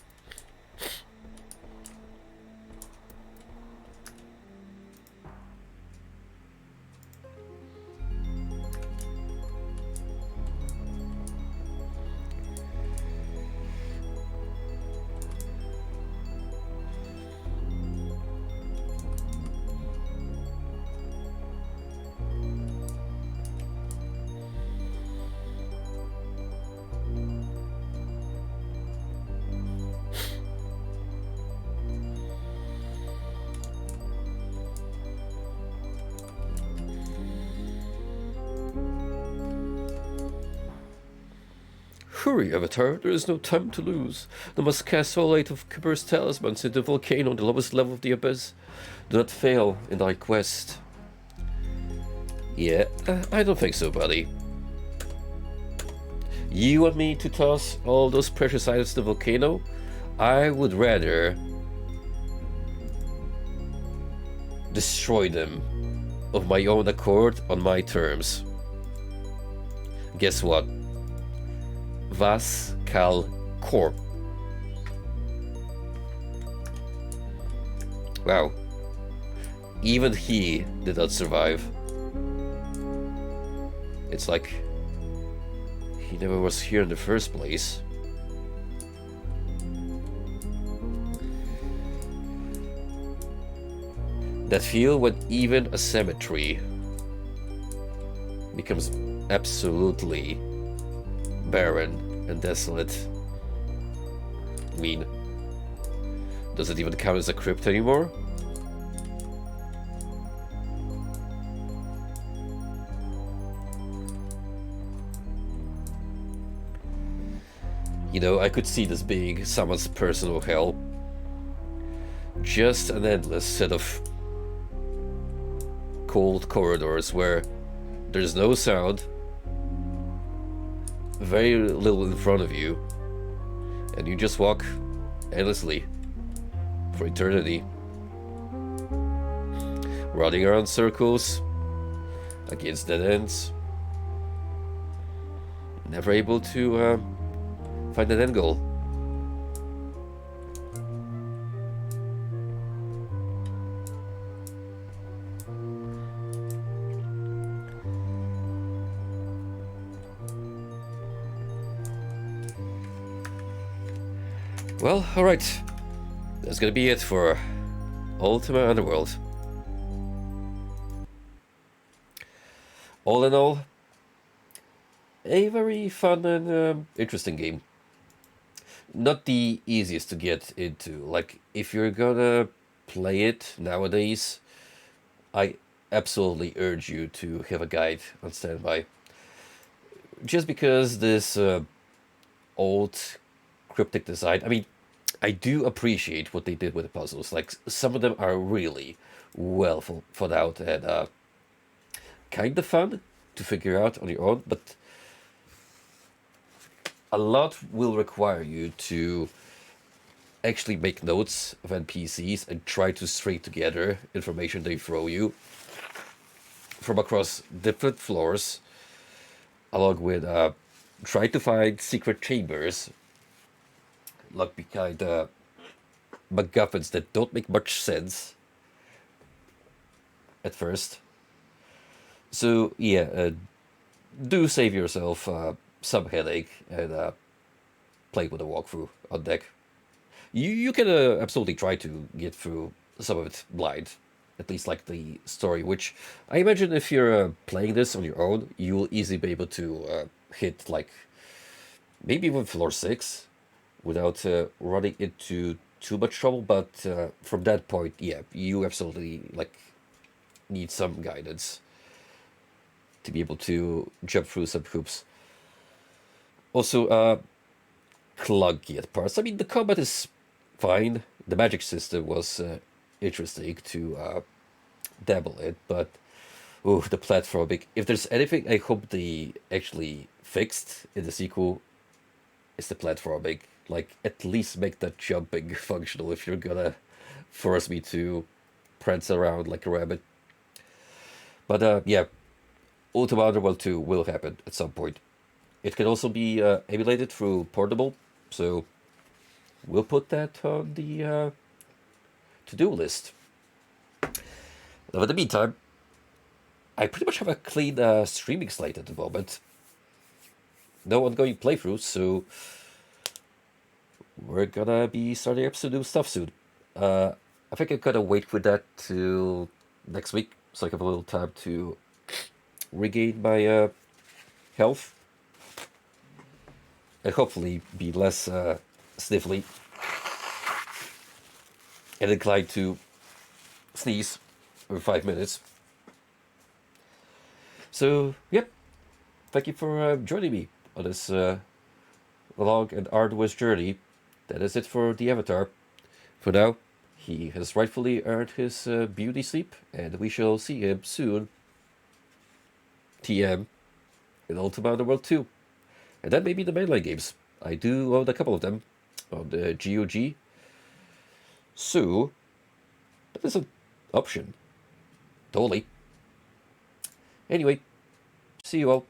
Hurry, Avatar, there is no time to lose. You must cast all 8 of Kipper's talismans into the volcano on the lowest level of the abyss. Do not fail in thy quest. Yeah, I don't think so, buddy. You want me to toss all those precious items to the volcano? I would rather destroy them of my own accord on my terms. Guess what? Was Cal Corp. Wow. Even he did not survive. It's like he never was here in the first place. That feel when even a cemetery becomes absolutely barren and desolate. I mean, does it even count as a crypt anymore? You know, I could see this being someone's personal hell. Just an endless set of cold corridors where there's no sound, very little in front of you, and you just walk endlessly for eternity, running around circles against dead ends, never able to find an end goal. Well, alright. That's gonna be it for Ultima Underworld. All in all, a very fun and interesting game. Not the easiest to get into. Like, if you're gonna play it nowadays, I absolutely urge you to have a guide on standby. Just because this old cryptic design, I mean, I do appreciate what they did with the puzzles. Like, some of them are really well thought out and kind of fun to figure out on your own, but a lot will require you to actually make notes of NPCs and try to string together information they throw you from across different floors, along with trying to find secret chambers, like behind MacGuffins that don't make much sense at first. So yeah, do save yourself some headache and play with a walkthrough on deck. You can absolutely try to get through some of it blind, at least like the story, which I imagine if you're playing this on your own, you will easily be able to hit like maybe even floor 6 without running into too much trouble. But from that point, yeah, you absolutely like need some guidance to be able to jump through some hoops. Also, clunky at parts. I mean, the combat is fine. The magic system was interesting to dabble in, but ooh, the platforming. If there's anything I hope they actually fixed in the sequel, it's the platforming. Like, at least make that jumping functional if you're gonna force me to prance around like a rabbit. But yeah, Ultima Underworld 2 will happen at some point. It can also be emulated through Portable, so we'll put that on the to-do list. Now, in the meantime, I pretty much have a clean streaming slate at the moment. No ongoing playthroughs, so we're gonna be starting up some new stuff soon. I think I'm gonna wait with that till next week, so I have a little time to regain my health and hopefully be less sniffly and inclined to sneeze every 5 minutes. So, yep. Thank you for joining me on this long and arduous journey. That is it for the Avatar. For now, he has rightfully earned his beauty sleep, and we shall see him soon. TM in Ultima Underworld 2. And then maybe the mainline games. I do own a couple of them on the GOG. So, that is an option. Totally. Anyway, see you all.